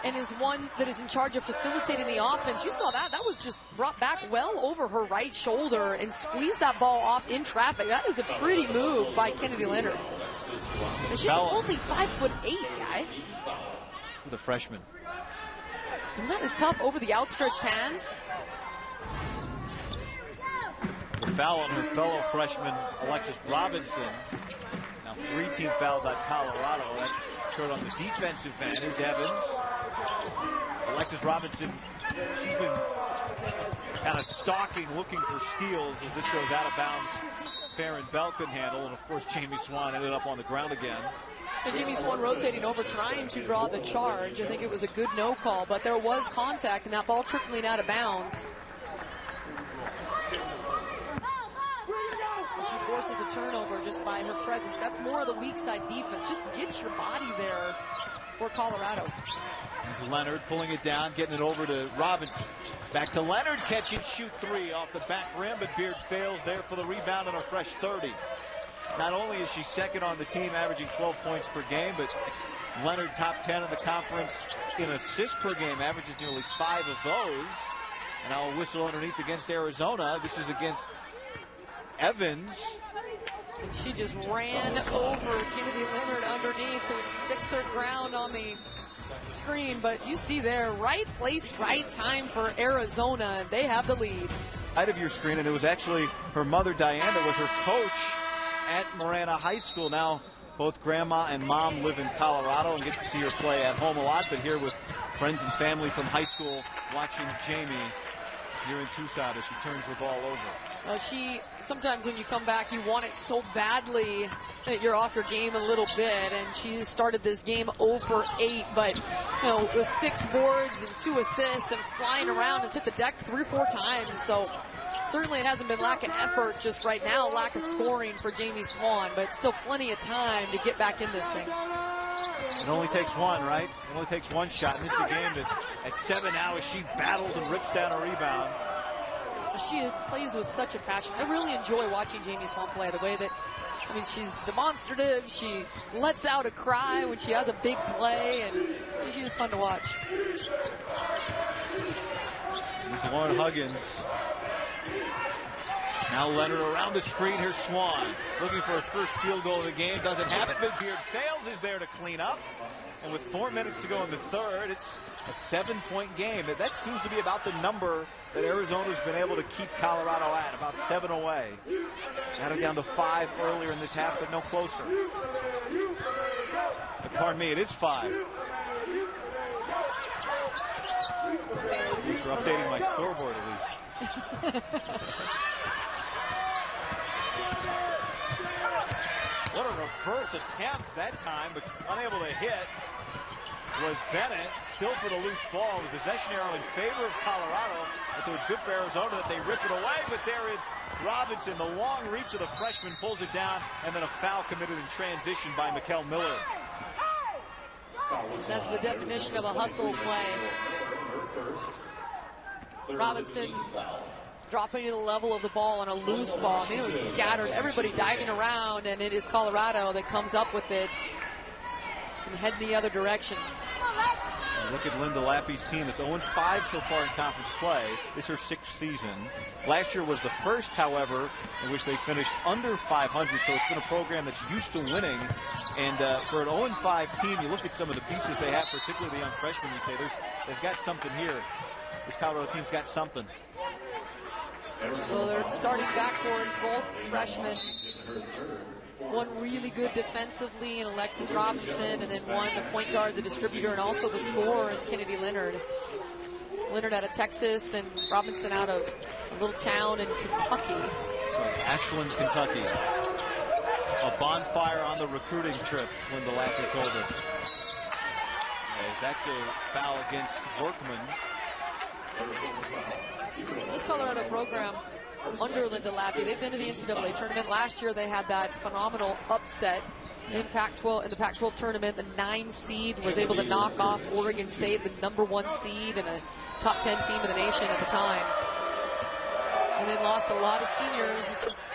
and is one that is in charge of facilitating the offense, you saw that. That was just brought back well over her right shoulder and squeezed that ball off in traffic. That is a pretty move by Kennedy Leonard. And she's only 5'8", guy. The freshman. And that is tough over the outstretched hands. The foul on her fellow freshman, Alexis Robinson. Now 3 team fouls on Colorado. That occurred on the defensive end. Here's Evans. Alexis Robinson, she's been kind of stalking, looking for steals as this goes out of bounds. Farron Bell couldn't handle, and of course Jamie Swan ended up on the ground again. And Jamie Swan rotating over, trying to draw the charge. I think it was a good no call, but there was contact, and that ball trickling out of bounds. She forces a turnover just by her presence. That's more of the weak side defense. Just get your body there for Colorado. There's Leonard pulling it down, getting it over to Robinson. Back to Leonard, catch and shoot 3 off the back rim, but Beard fails there for the rebound and a fresh 30. Not only is she second on the team, averaging 12 points per game, but Leonard top 10 in the conference in assists per game, averages nearly 5 of those. And now a whistle underneath against Arizona. This is against Evans. And she just ran over Kennedy Leonard underneath, who sticks her ground on the screen. But you see there, right place, right time for Arizona. They have the lead. Side of your screen, and it was actually her mother, Diana, was her coach at Marana High School. Now both grandma and mom live in Colorado and get to see her play at home a lot, but here with friends and family from high school watching Jamie here in Tucson as she turns the ball over. Sometimes when you come back, you want it so badly that you're off your game a little bit, and she started this game 0 for 8, but with 6 boards and 2 assists and flying around, has hit the deck 3 or 4 times. So certainly it hasn't been lack of effort just right now, lack of scoring for Jamie Swan, but still plenty of time to get back in this thing. It only takes one, right? It only takes one shot. And this is a game that at 7 now as she battles and rips down a rebound. She plays with such a passion. I really enjoy watching Jamie Swan play. The way that, she's demonstrative. She lets out a cry when she has a big play, and she's just fun to watch. Here's Lauren Huggins. Now Leonard around the screen. Here's Swan looking for her first field goal of the game. Doesn't have it, but Beard fails. Is there to clean up. And with 4 minutes to go in the third, it's a 7-point game. That seems to be about the number that Arizona's been able to keep Colorado at, about 7 away. Got it down to 5 earlier in this half, but no closer. But pardon me, it is 5. Thanks for updating my scoreboard, at least. What a reverse attempt that time, but unable to hit was Bennett. Still for the loose ball. The possession arrow in favor of Colorado. And so it's good for Arizona that they rip it away, but there is Robinson. The long reach of the freshman pulls it down, and then a foul committed in transition by Mikkel Miller. That's the definition of a hustle play. Robinson dropping to the level of the ball on a loose ball. It was scattered. Everybody diving around, and it is Colorado that comes up with it and head in the other direction. Look at Linda Lappy's team. It's 0-5 so far in conference play. This is her 6th season. Last year was the first, however, in which they finished under 500. So it's been a program that's used to winning. And for an 0-5 team, you look at some of the pieces they have, particularly the young freshmen, you say they've got something here. This Colorado team's got something. Well, they're starting backcourt, both freshmen. One really good defensively in Alexis Robinson, and then one, the point guard, the distributor, and also the scorer in Kennedy Leonard. Leonard out of Texas and Robinson out of a little town in Kentucky. Ashland, Kentucky. A bonfire on the recruiting trip, Linda Lappy told us. That's a foul against Workman. This Colorado program under Linda Lappy, they've been to the NCAA tournament. Last year they had that phenomenal upset in the Pac-12 tournament. The 9 seed was able to knock off Oregon State, the #1 seed and a top 10 team in the nation at the time. And then lost a lot of seniors. This is,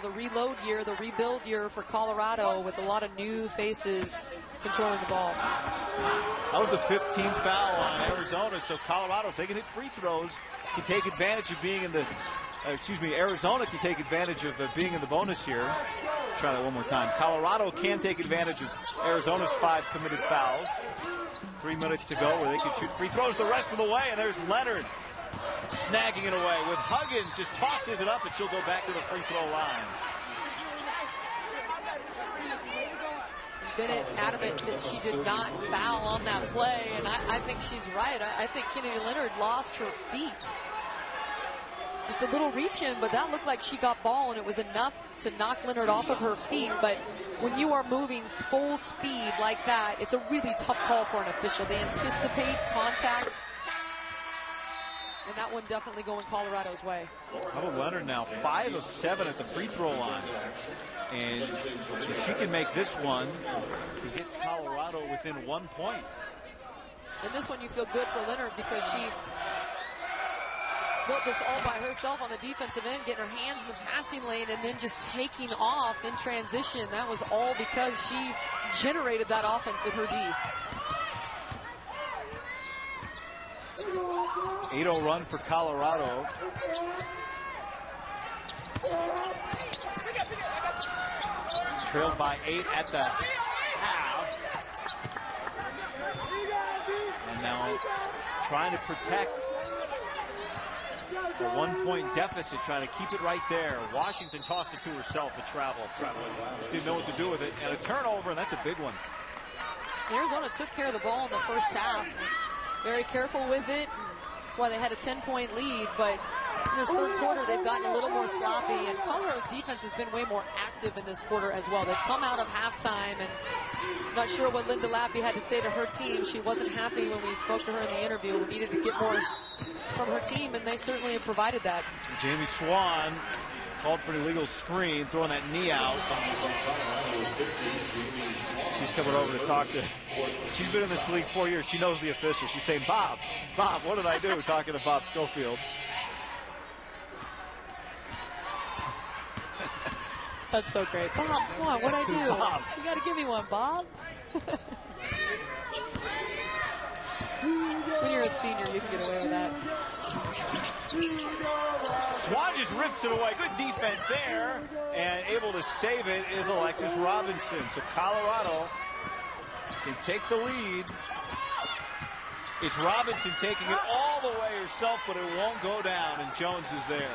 the reload year, the rebuild year for Colorado with a lot of new faces controlling the ball. That was the 15th foul on Arizona, so Colorado, if they can hit free throws, can take advantage of being in the, Arizona can take advantage of being in the bonus here. Try that one more time. Colorado can take advantage of Arizona's 5 committed fouls. 3 minutes to go where they can shoot free throws the rest of the way, and there's Leonard snagging it away with Huggins, just tosses it up, and she'll go back to the free throw line. Bennett adamant that she did not foul on that play, and I think she's right. I think Kennedy Leonard lost her feet. Just a little reach in, but that looked like she got ball, and it was enough to knock Leonard off of her feet. But when you are moving full speed like that, it's a really tough call for an official. They anticipate contact, and that one definitely going Colorado's way. How about Leonard now? 5 of 7 at the free throw line. And if she can make this one, to get Colorado within 1 point. And this one you feel good for Leonard because she built this all by herself on the defensive end, getting her hands in the passing lane and then just taking off in transition. That was all because she generated that offense with her D. 8-0 run for Colorado. Trailed by 8 at the half. And now trying to protect a 1-point deficit, trying to keep it right there. Washington tossed it to herself at travel. Just didn't know what to do with it. And a turnover, and that's a big one. Arizona took care of the ball in the first half. Very careful with it. That's why they had a 10-point lead, but in this third quarter, they've gotten a little more sloppy, and Colorado's defense has been way more active in this quarter as well. They've come out of halftime, and I'm not sure what Linda Lappy had to say to her team. She wasn't happy when we spoke to her in the interview. We needed to get more from her team, and they certainly have provided that. Jamie Swan called for an illegal screen, throwing that knee out. She's coming over to talk to, she's been in this league 4 years. She knows the official. She's saying, Bob, what did I do? Talking to Bob Schofield. That's so great. Bob, come on, what'd I do? Bob. You got to give me one, Bob. When you're a senior, you can get away with that. Swan just rips it away. Good defense there. And able to save it is Alexis Robinson. So Colorado can take the lead. It's Robinson taking it all the way herself, but it won't go down, and Jones is there.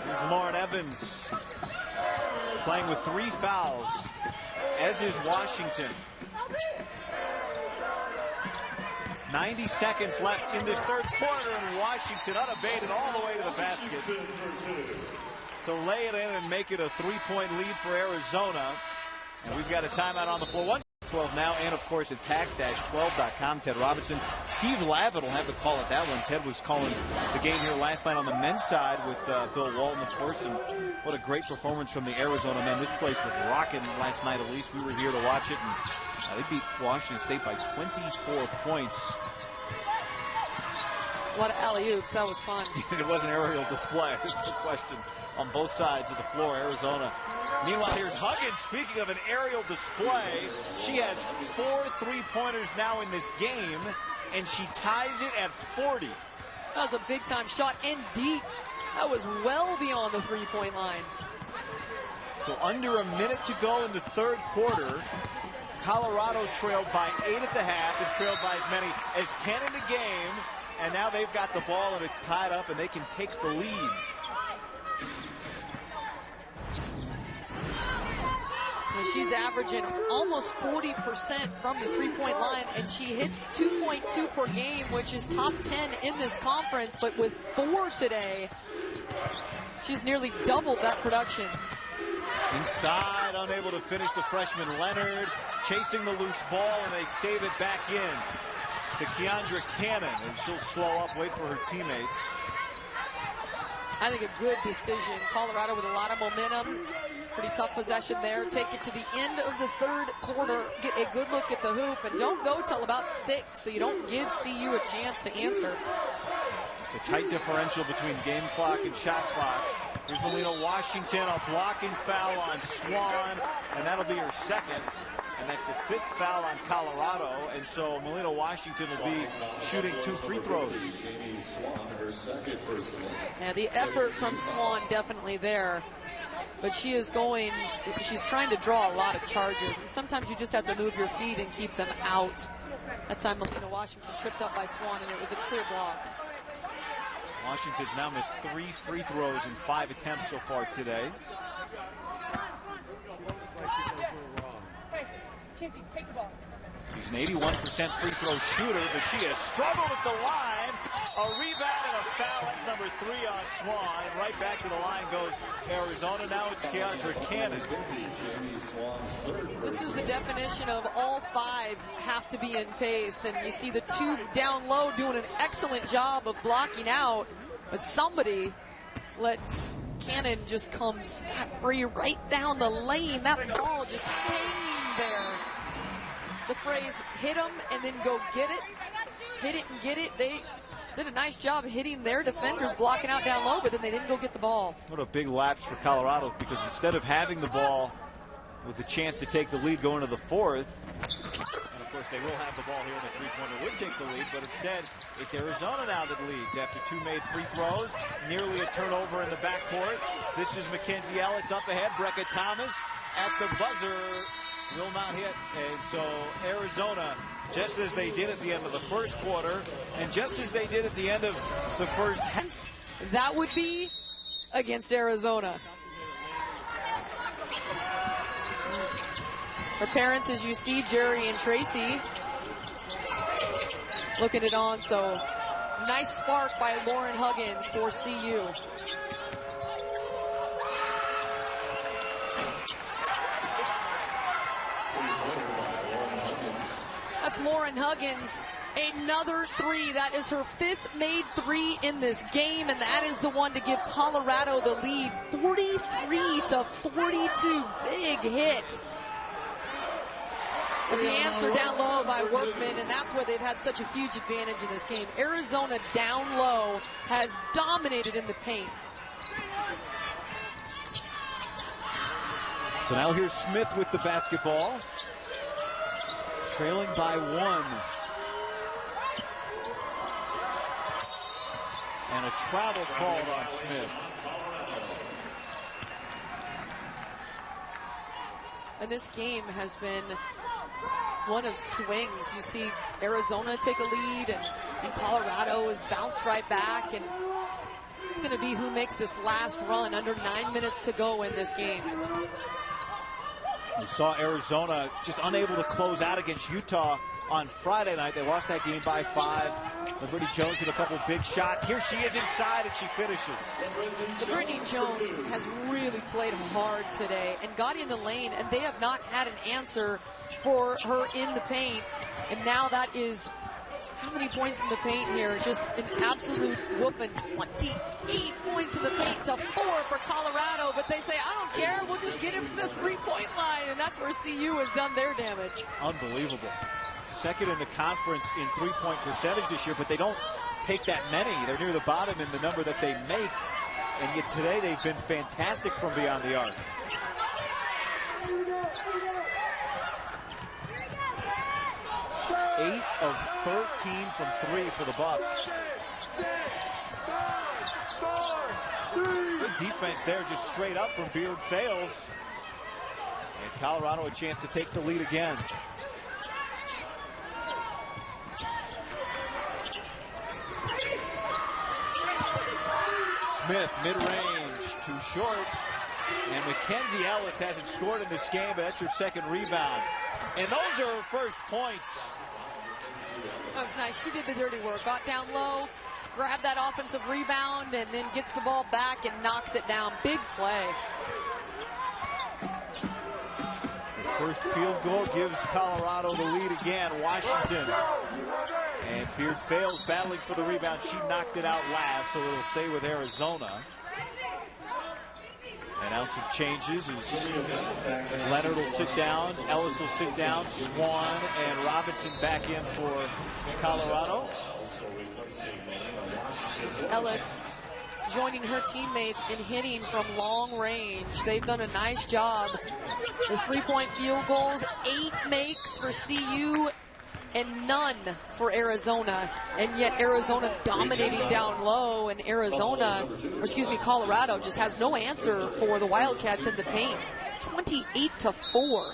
Here's Lauren Evans playing with 3 fouls, as is Washington. 90 seconds left in this third quarter, and Washington unabated all the way to the basket to lay it in and make it a 3-point lead for Arizona. And we've got a timeout on the floor. 1:12 now, and of course at pack-12.com. Ted Robinson. Steve Lavin will have to call it that one. Ted was calling the game here last night on the men's side with Bill Walton, of course, and what a great performance from the Arizona men. This place was rocking last night, at least. We were here to watch it, and they beat Washington State by 24 points. A lot of alley-oops. That was fun. It was an aerial display. That's the question on both sides of the floor. Arizona. Meanwhile, here's Huggins. Speaking of an aerial display, she has 4 3-pointers now in this game, and she ties it at 40. That was a big-time shot and deep. That was well beyond the three-point line. So under a minute to go in the third quarter. Colorado trailed by 8 at the half. It's trailed by as many as 10 in the game. And now they've got the ball and it's tied up and they can take the lead. And she's averaging almost 40% from the three-point line, and she hits 2.2 per game, which is top 10 in this conference. But with 4 today, she's nearly doubled that production. Inside, unable to finish the freshman Leonard, chasing the loose ball, and they save it back in to Keyahndra Cannon, and she'll slow up, wait for her teammates. I think a good decision. Colorado with a lot of momentum. Pretty tough possession there. Take it to the end of the third quarter. Get a good look at the hoop, and don't go till about 6, so you don't give CU a chance to answer. The tight differential between game clock and shot clock. Here's Melina Washington, a blocking foul on Swan, and that'll be her second. And that's the 5th foul on Colorado. And so Melina Washington will be shooting 2 free throws. Yeah, the effort from Swan definitely there. But she's trying to draw a lot of charges. And sometimes you just have to move your feet and keep them out. That time Melina Washington tripped up by Swan, and it was a clear block. Washington's now missed 3 free throws in 5 attempts so far today. He's an 81% free throw shooter, but she has struggled at the line. A rebound and a foul. That's number 3 on Swan. And right back to the line goes Arizona. Now it's Keyahndra Cannon. This is the definition of all 5 have to be in pace. And you see the 2 down low doing an excellent job of blocking out. But somebody lets Cannon just come scot-free right down the lane. That ball just hanging there. The phrase, hit them and then go get it. Hit it and get it. They did a nice job hitting their defenders, blocking out down low, but then they didn't go get the ball. What a big lapse for Colorado, because instead of having the ball with a chance to take the lead going to the 4th, and of course they will have the ball here in the three-pointer, would take the lead, but instead it's Arizona now that leads after 2 made free throws, nearly a turnover in the backcourt. This is Mackenzie Ellis up ahead. Brecca Thomas at the buzzer will not hit, and so Arizona, just as they did at the end of the first quarter, and just as they did at the end of the first half. That would be against Arizona. Her parents, as you see, Jerry and Tracy, looking it on, so nice spark by Lauren Huggins for CU. That's Lauren Huggins. Another 3. That is her 5th made 3 in this game, and that is the one to give Colorado the lead. 43-42. Big hit. And the answer down low by Workman, and that's where they've had such a huge advantage in this game. Arizona down low has dominated in the paint. So now here's Smith with the basketball. Trailing by 1. And a travel called on Smith. And this game has been one of swings. You see Arizona take a lead, and Colorado has bounced right back, and it's going to be who makes this last run. Under 9 minutes to go in this game. We saw Arizona just unable to close out against Utah on Friday night. They lost that game by 5. Brittany Jones hit a couple big shots. Here she is inside, and she finishes. Brittany Jones has really played hard today and got in the lane, and they have not had an answer for her in the paint. And now that is, how many points in the paint here? Just an absolute whooping. 28 points in the paint to 4 for Colorado, but they say, I don't care, we'll just get it from the three-point line, and that's where CU has done their damage. Unbelievable. Second in the conference in three-point percentage this year, but they don't take that many. They're near the bottom in the number that they make, and yet today they've been fantastic from beyond the arc. Eight of 13 from 3 for the Buffs. Good defense there, just straight up from Beard Fales. And Colorado a chance to take the lead again. Smith, mid-range, too short. And Mackenzie Ellis hasn't scored in this game, but that's her second rebound. And those are her first points. That was nice. She did the dirty work. Got down low, grabbed that offensive rebound, and then gets the ball back and knocks it down. Big play. The first field goal gives Colorado the lead again. Washington. And Beard Fales battling for the rebound. She knocked it out last, so it'll stay with Arizona. And now some changes as Leonard will sit down, Ellis will sit down, Swan and Robinson back in for Colorado. Ellis joining her teammates in hitting from long range. They've done a nice job. The three-point field goals, 8 makes for CU and none for Arizona, and yet Arizona dominating down low, and Colorado just has no answer for the Wildcats in the paint. 28-4.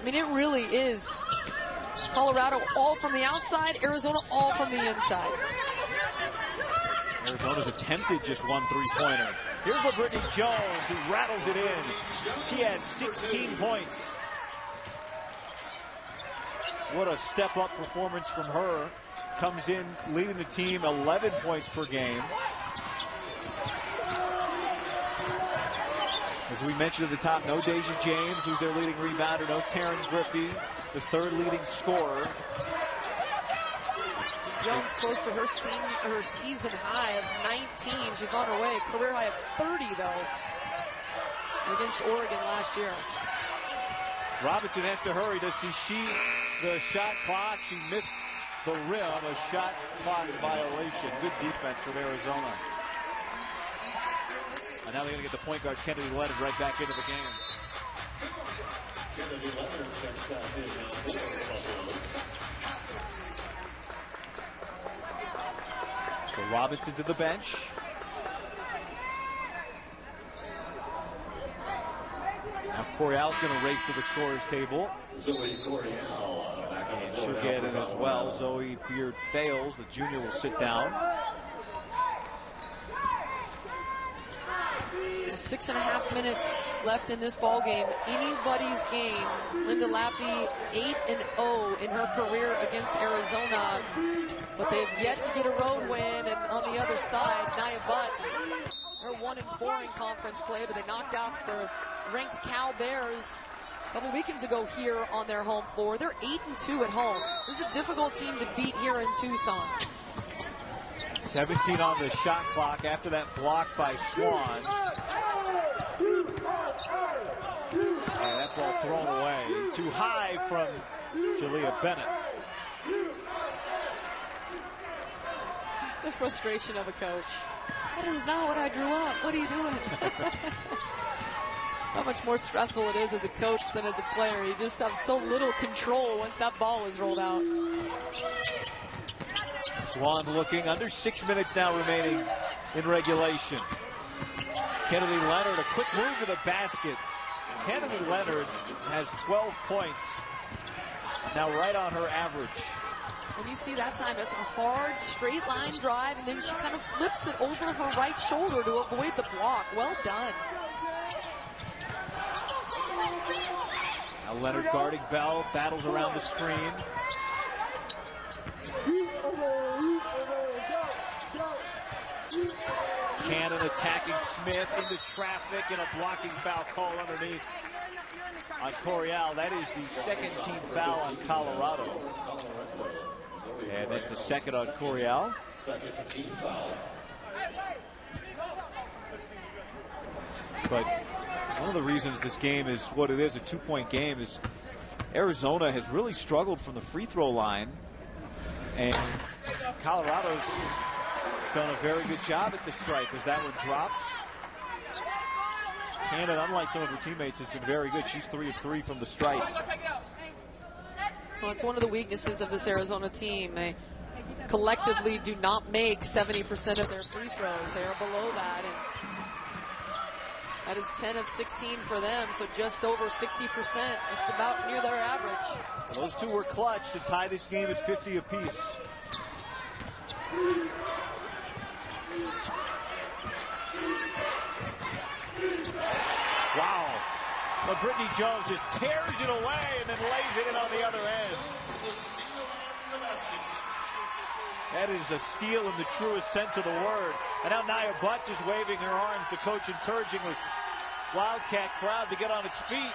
I mean, it really is Colorado all from the outside, Arizona all from the inside. Arizona's attempted just one three-pointer. Here's LaBrittany Jones, who rattles it in. She has 16 points. What a step-up performance from her. Comes in leading the team 11 points per game. As we mentioned at the top, no Deja James, who's their leading rebounder. No Taryn Griffey, the third leading scorer. Jones close to her season high of 19. She's on her way. Career high of 30, though, against Oregon last year. Robinson has to hurry. Does she the shot clock? She missed the rim. A shot clock violation. Good defense from Arizona. And now they're going to get the point guard, Kennedy Leonard, right back into the game. Kennedy Leonard checks back in now. So Robinson to the bench. Now Corial's going to race to the scorer's table. Zoe Corial back on and she'll get in as well. Zoe Beard Fales, the junior, will sit down. 6.5 minutes left in this ball game. Anybody's game. Linda Lappy 8-0 in her career against Arizona, but they've yet to get a road win. And on the other side, Nia Butts, they're 1-4 in conference play, but they knocked off the ranked Cal Bears a couple weekends ago here on their home floor. They're 8-2 at home. This is a difficult team to beat here in Tucson. 17 on the shot clock after that block by Swan. And that ball thrown away. Too high from Jalea Bennett. The frustration of a coach. That is not what I drew up. What are you doing? How much more stressful it is as a coach than as a player. You just have so little control once that ball is rolled out. Swan looking under 6 minutes now remaining in regulation. Kennedy Leonard, a quick move to the basket. Kennedy Leonard has 12 points. Now right on her average. And you see that time, it's a hard straight line drive, and then she kind of flips it over her right shoulder to avoid the block. Well done. Now Leonard guarding Bell, battles around the screen. Cannon attacking Smith into traffic, and a blocking foul call underneath on Corial. That is the second team foul on Colorado. And that's the second on Corial. Second team foul. But one of the reasons this game is what it is, a 2-point game, is Arizona has really struggled from the free throw line. And Colorado's done a very good job at the stripe as that one drops. Cannon, unlike some of her teammates, has been very good. She's 3 of 3 from the stripe. Well, it's one of the weaknesses of this Arizona team. They collectively do not make 70% of their free throws. They are below that. And that is 10 of 16 for them, so just over 60%, just about near their average. Those two were clutch to tie this game at 50 apiece. Wow. But Brittany Jones just tears it away and then lays it in on the other end. That is a steal in the truest sense of the word. And now Nia Butts is waving her arms. The coach encouraging this Wildcat crowd to get on its feet.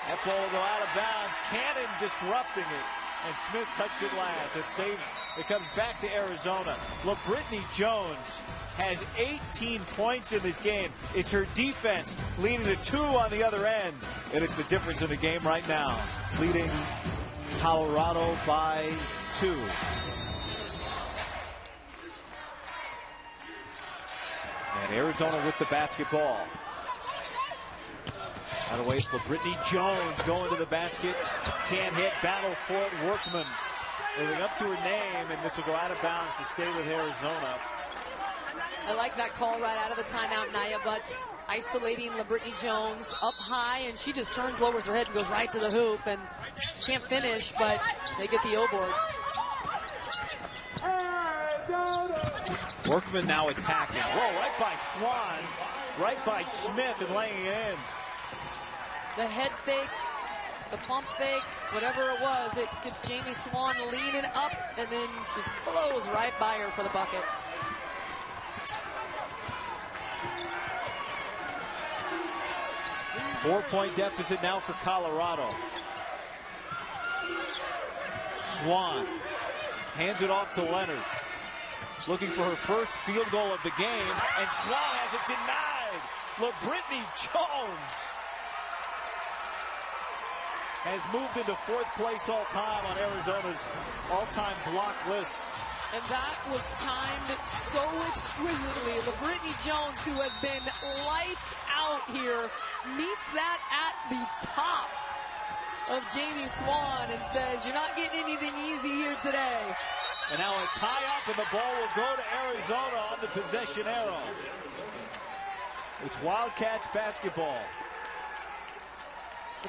That ball will go out of bounds. Cannon disrupting it. And Smith touched it last. It saves. It comes back to Arizona. Look, Brittany Jones has 18 points in this game. It's her defense leading to 2 on the other end. And it's the difference in the game right now. Leading Colorado by 2. And Arizona with the basketball. Out of ways for Brittany Jones going to the basket. Can't hit. Battle for it. Workman moving up to her name, and this will go out of bounds to stay with Arizona. I like that call right out of the timeout. Nia Butts isolating Brittany Jones up high, and she just turns, lowers her head, and goes right to the hoop, and can't finish, but they get the O-board. Workman now attacking. Whoa, right by Swan, right by Smith, and laying it in. The head fake, the pump fake, whatever it was, it gets Jamie Swan leaning up and then just blows right by her for the bucket. Four-point deficit now for Colorado. Swan hands it off to Leonard. Looking for her first field goal of the game, and Swan has it denied. Look, Brittany Jones has moved into 4th place all-time on Arizona's all-time block list. And that was timed so exquisitely. Brittany Jones, who has been lights out here, meets that at the top of Jamie Swan and says, you're not getting anything easy here today. And now a tie-up, and the ball will go to Arizona on the possession arrow. It's Wildcats basketball.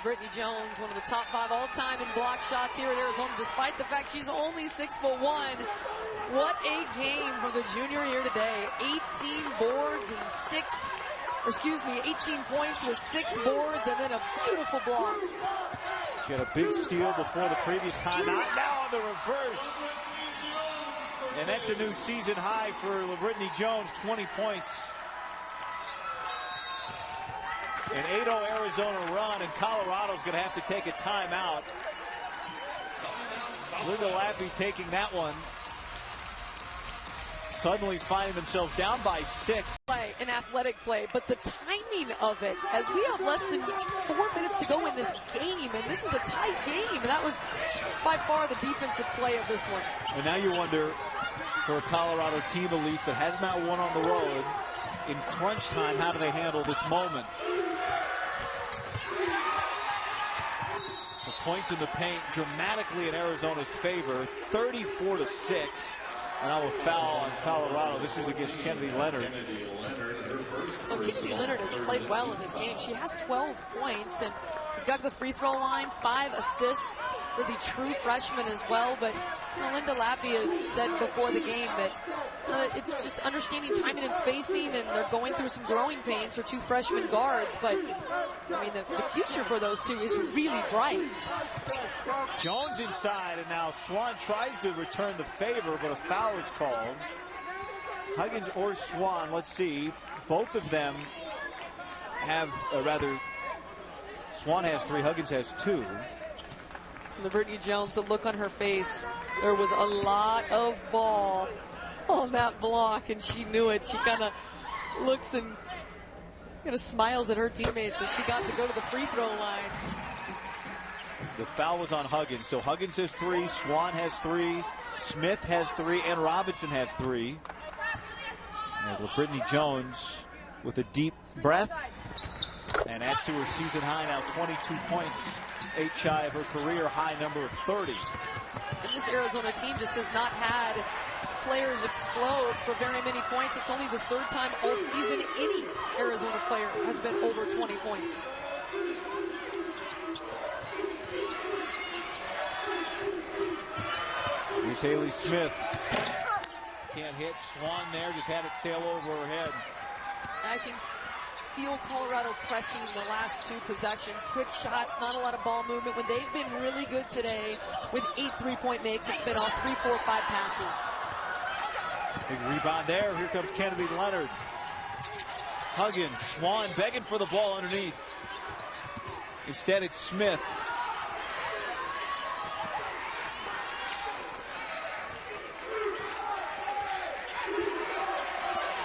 Brittany Jones, one of the top 5 all-time in block shots here at Arizona, despite the fact she's only 6'1". What a game for the junior here today. 18 boards and 18 points with 6 boards, and then a beautiful block. She had a big steal before the previous timeout. Now on the reverse. And that's a new season high for Brittany Jones, 20 points. An 8-0 Arizona run, and Colorado's going to have to take a timeout. Linda Lappy taking that one. Suddenly finding themselves down by 6. An athletic play, but the timing of it, as we have less than 4 minutes to go in this game, and this is a tight game, and that was by far the defensive play of this one. And now you wonder, for a Colorado team at least that has not won on the road, in crunch time, how do they handle this moment? The points in the paint dramatically in Arizona's favor, 34-6. And now a foul on Colorado. This is against Kennedy Leonard. So Kennedy Leonard has played well in this game. She has 12 points and has got to the free throw line, 5 assists for the true freshman as well. But Linda Lappy has said before the game that it's just understanding timing and spacing, and they're going through some growing pains for 2 freshman guards. But I mean, the future for those 2 is really bright. Jones inside, and now Swan tries to return the favor, but a foul is called. Huggins or Swan, let's see. Both of them have, Swan has 3, Huggins has 2. Brittany Jones, the look on her face, there was a lot of ball on that block, and she knew it. She kind of looks and kind of smiles at her teammates as she got to go to the free throw line. The foul was on Huggins. So Huggins has 3, Swan has 3, Smith has 3, and Robinson has 3. As LaBrittany Jones with a deep breath. And adds to her season high now, 22 points, 8 shy of her career high number of 30. And this Arizona team just has not had players explode for very many points. It's only the 3rd time all season any Arizona player has been over 20 points. Here's Haley Smith. Can't hit. Swan there, just had it sail over her head. I can feel Colorado pressing the last 2 possessions. Quick shots, not a lot of ball movement. When they've been really good today with 8 3-point makes, it's been off 3, 4, 5 passes. Big rebound there. Here comes Kennedy Leonard. Huggins, Swan begging for the ball underneath. Instead, it's Smith.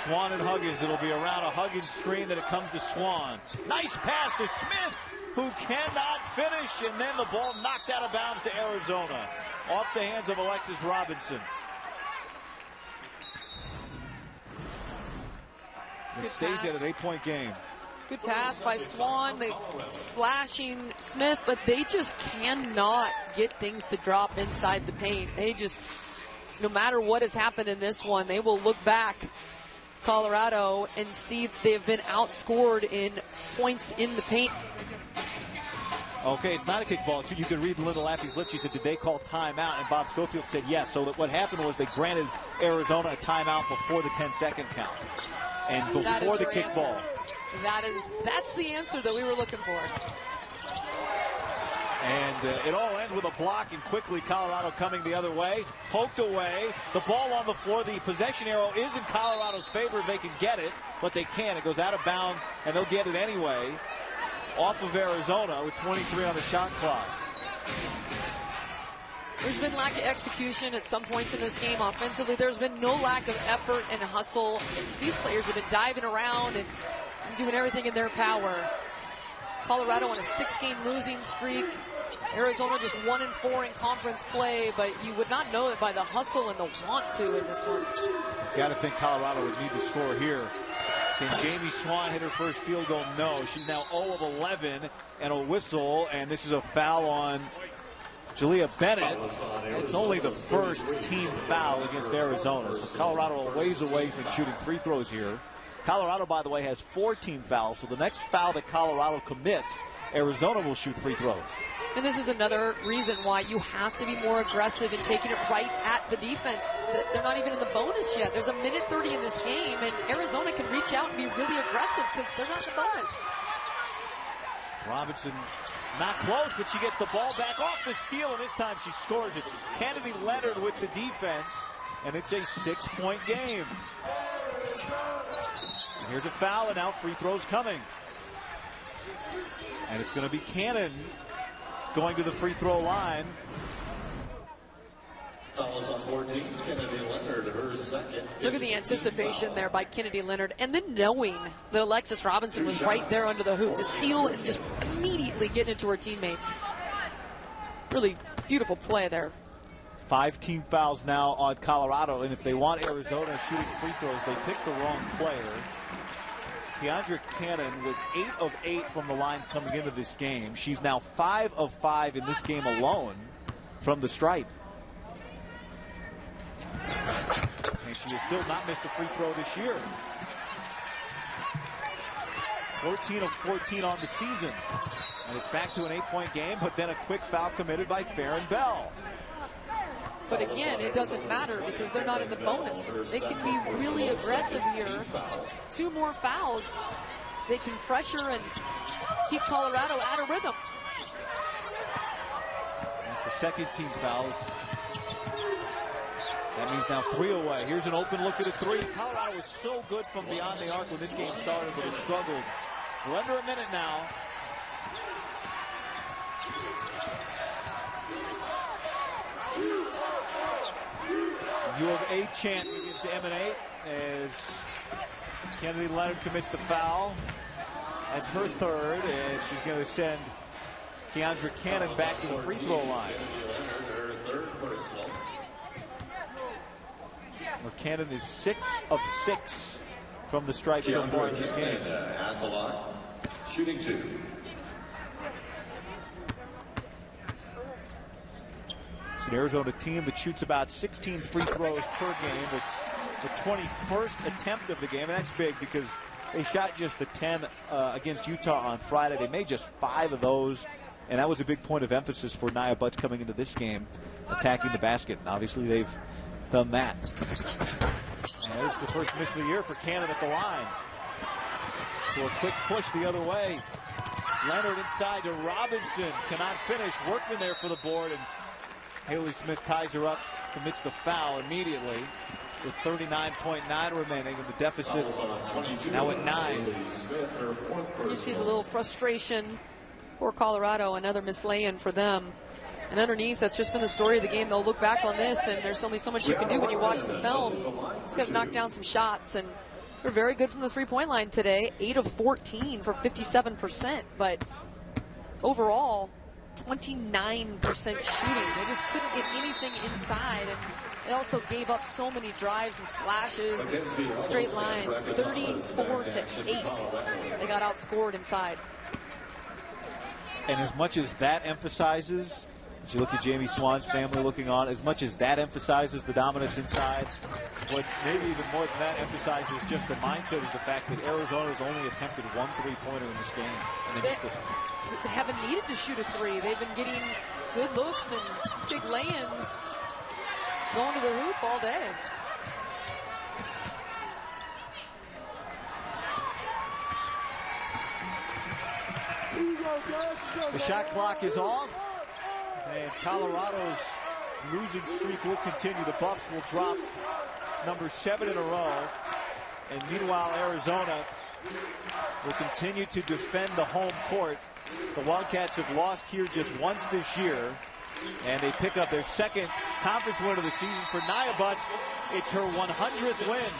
Swan and Huggins. It'll be around a Huggins screen, then it comes to Swan. Nice pass to Smith, who cannot finish, and then the ball knocked out of bounds to Arizona. Off the hands of Alexis Robinson. It stays at an 8-point game. Good pass by Swan. They slashing Smith, but they just cannot get things to drop inside the paint. They just, no matter what has happened in this one, they will look back, Colorado, and see they've been outscored in points in the paint. Okay, it's not a kickball. You could read Linda Lappy's lips. She said, did they call timeout? And Bob Schofield said yes. So that what happened was they granted Arizona a timeout before the 10-second count. And before the kickball. That's the answer that we were looking for. And it all ends with a block, and quickly Colorado coming the other way. Poked away. The ball on the floor. The possession arrow is in Colorado's favor. They can get it, but they can't. It goes out of bounds, and they'll get it anyway. Off of Arizona with 23 on the shot clock. There's been lack of execution at some points in this game offensively. There's been no lack of effort and hustle. These players have been diving around and doing everything in their power. Colorado on a 6-game losing streak. Arizona just 1-4 in conference play, but you would not know it by the hustle and the want to in this one. Got to think Colorado would need to score here. Can Jamie Swan hit her first field goal? No. She's now 0 of 11 and a whistle, and this is a foul on Jalea Bennett. It's only the first team foul against Arizona. So Colorado a ways away from shooting free throws here. Colorado, by the way, has 4 team fouls. So the next foul that Colorado commits, Arizona will shoot free throws. And this is another reason why you have to be more aggressive in taking it right at the defense. They're not even in the bonus yet. There's a minute 30 in this game, and Arizona can reach out and be really aggressive because they're not in the bonus. Robinson not close, but she gets the ball back off the steal, and this time she scores it. Kennedy Leonard with the defense, and it's a 6-point game. And here's a foul, and now free throws coming. And it's going to be Cannon going to the free throw line. Fouls on 14, Kennedy Leonard, her second. Look at the anticipation there by Kennedy Leonard, and then knowing that Alexis Robinson was right there under the hoop to steal and just immediately get into her teammates. Really beautiful play there. 5 team fouls now on Colorado, and if they want Arizona shooting free throws, they picked the wrong player. Keyahndra Cannon was 8 of 8 from the line coming into this game. She's now 5 of 5 in this game alone from the stripe. And she has still not missed a free throw this year. 14 of 14 on the season. And it's back to an 8-point game, but then a quick foul committed by Farron Bell. But again, it doesn't matter because they're not in the bonus. They can be really aggressive here. 2 more fouls. They can pressure and keep Colorado out of rhythm. That's the second team fouls. That means now 3 away. Here's an open look at a 3. Colorado was so good from beyond the arc when this game started, but has struggled. We're under a minute now. U of A chant begins to emanate as Kennedy Leonard commits the foul. That's her 3rd, and she's going to send Keyahndra Cannon back to the free throw line. Where Cannon is 6 of 6 from the stripe so far in this game. At the line, shooting 2. It's an Arizona team that shoots about 16 free throws per game. It's the 21st attempt of the game, and that's big because they shot just the 10 against Utah on Friday. They made just 5 of those, and that was a big point of emphasis for Nia Butts coming into this game, attacking the basket. And obviously they've done that. And there's the first miss of the year for Cannon at the line. So a quick push the other way. Leonard inside to Robinson. Cannot finish. Workman there for the board, and Haley Smith ties her up, commits the foul immediately with 39.9 remaining, and the deficit now at 9. You see the little frustration for Colorado, another mislay-in for them. And underneath, that's just been the story of the game. They'll look back on this, and there's only so much you can do when you watch the film. Just got to knock down some shots, and they're very good from the three-point line today. 8 of 14 for 57%, but overall, 29% shooting. They just couldn't get anything inside, and they also gave up so many drives and slashes and straight lines. 34-8. They got outscored inside. And as much as that emphasizes, as you look at Jamie Swan's family looking on, as much as that emphasizes the dominance inside, what maybe even more than that emphasizes just the mindset is the fact that Arizona has only attempted 1 3-pointer in this game, and they missed it. They haven't needed to shoot a 3. They've been getting good looks and big lay-ins, going to the hoop all day. The shot clock is off, and Colorado's losing streak will continue. The Buffs will drop number 7 in a row, and meanwhile Arizona will continue to defend the home court. The Wildcats have lost here just once this year, and they pick up their second conference win of the season for Nia Butts. It's her 100th win.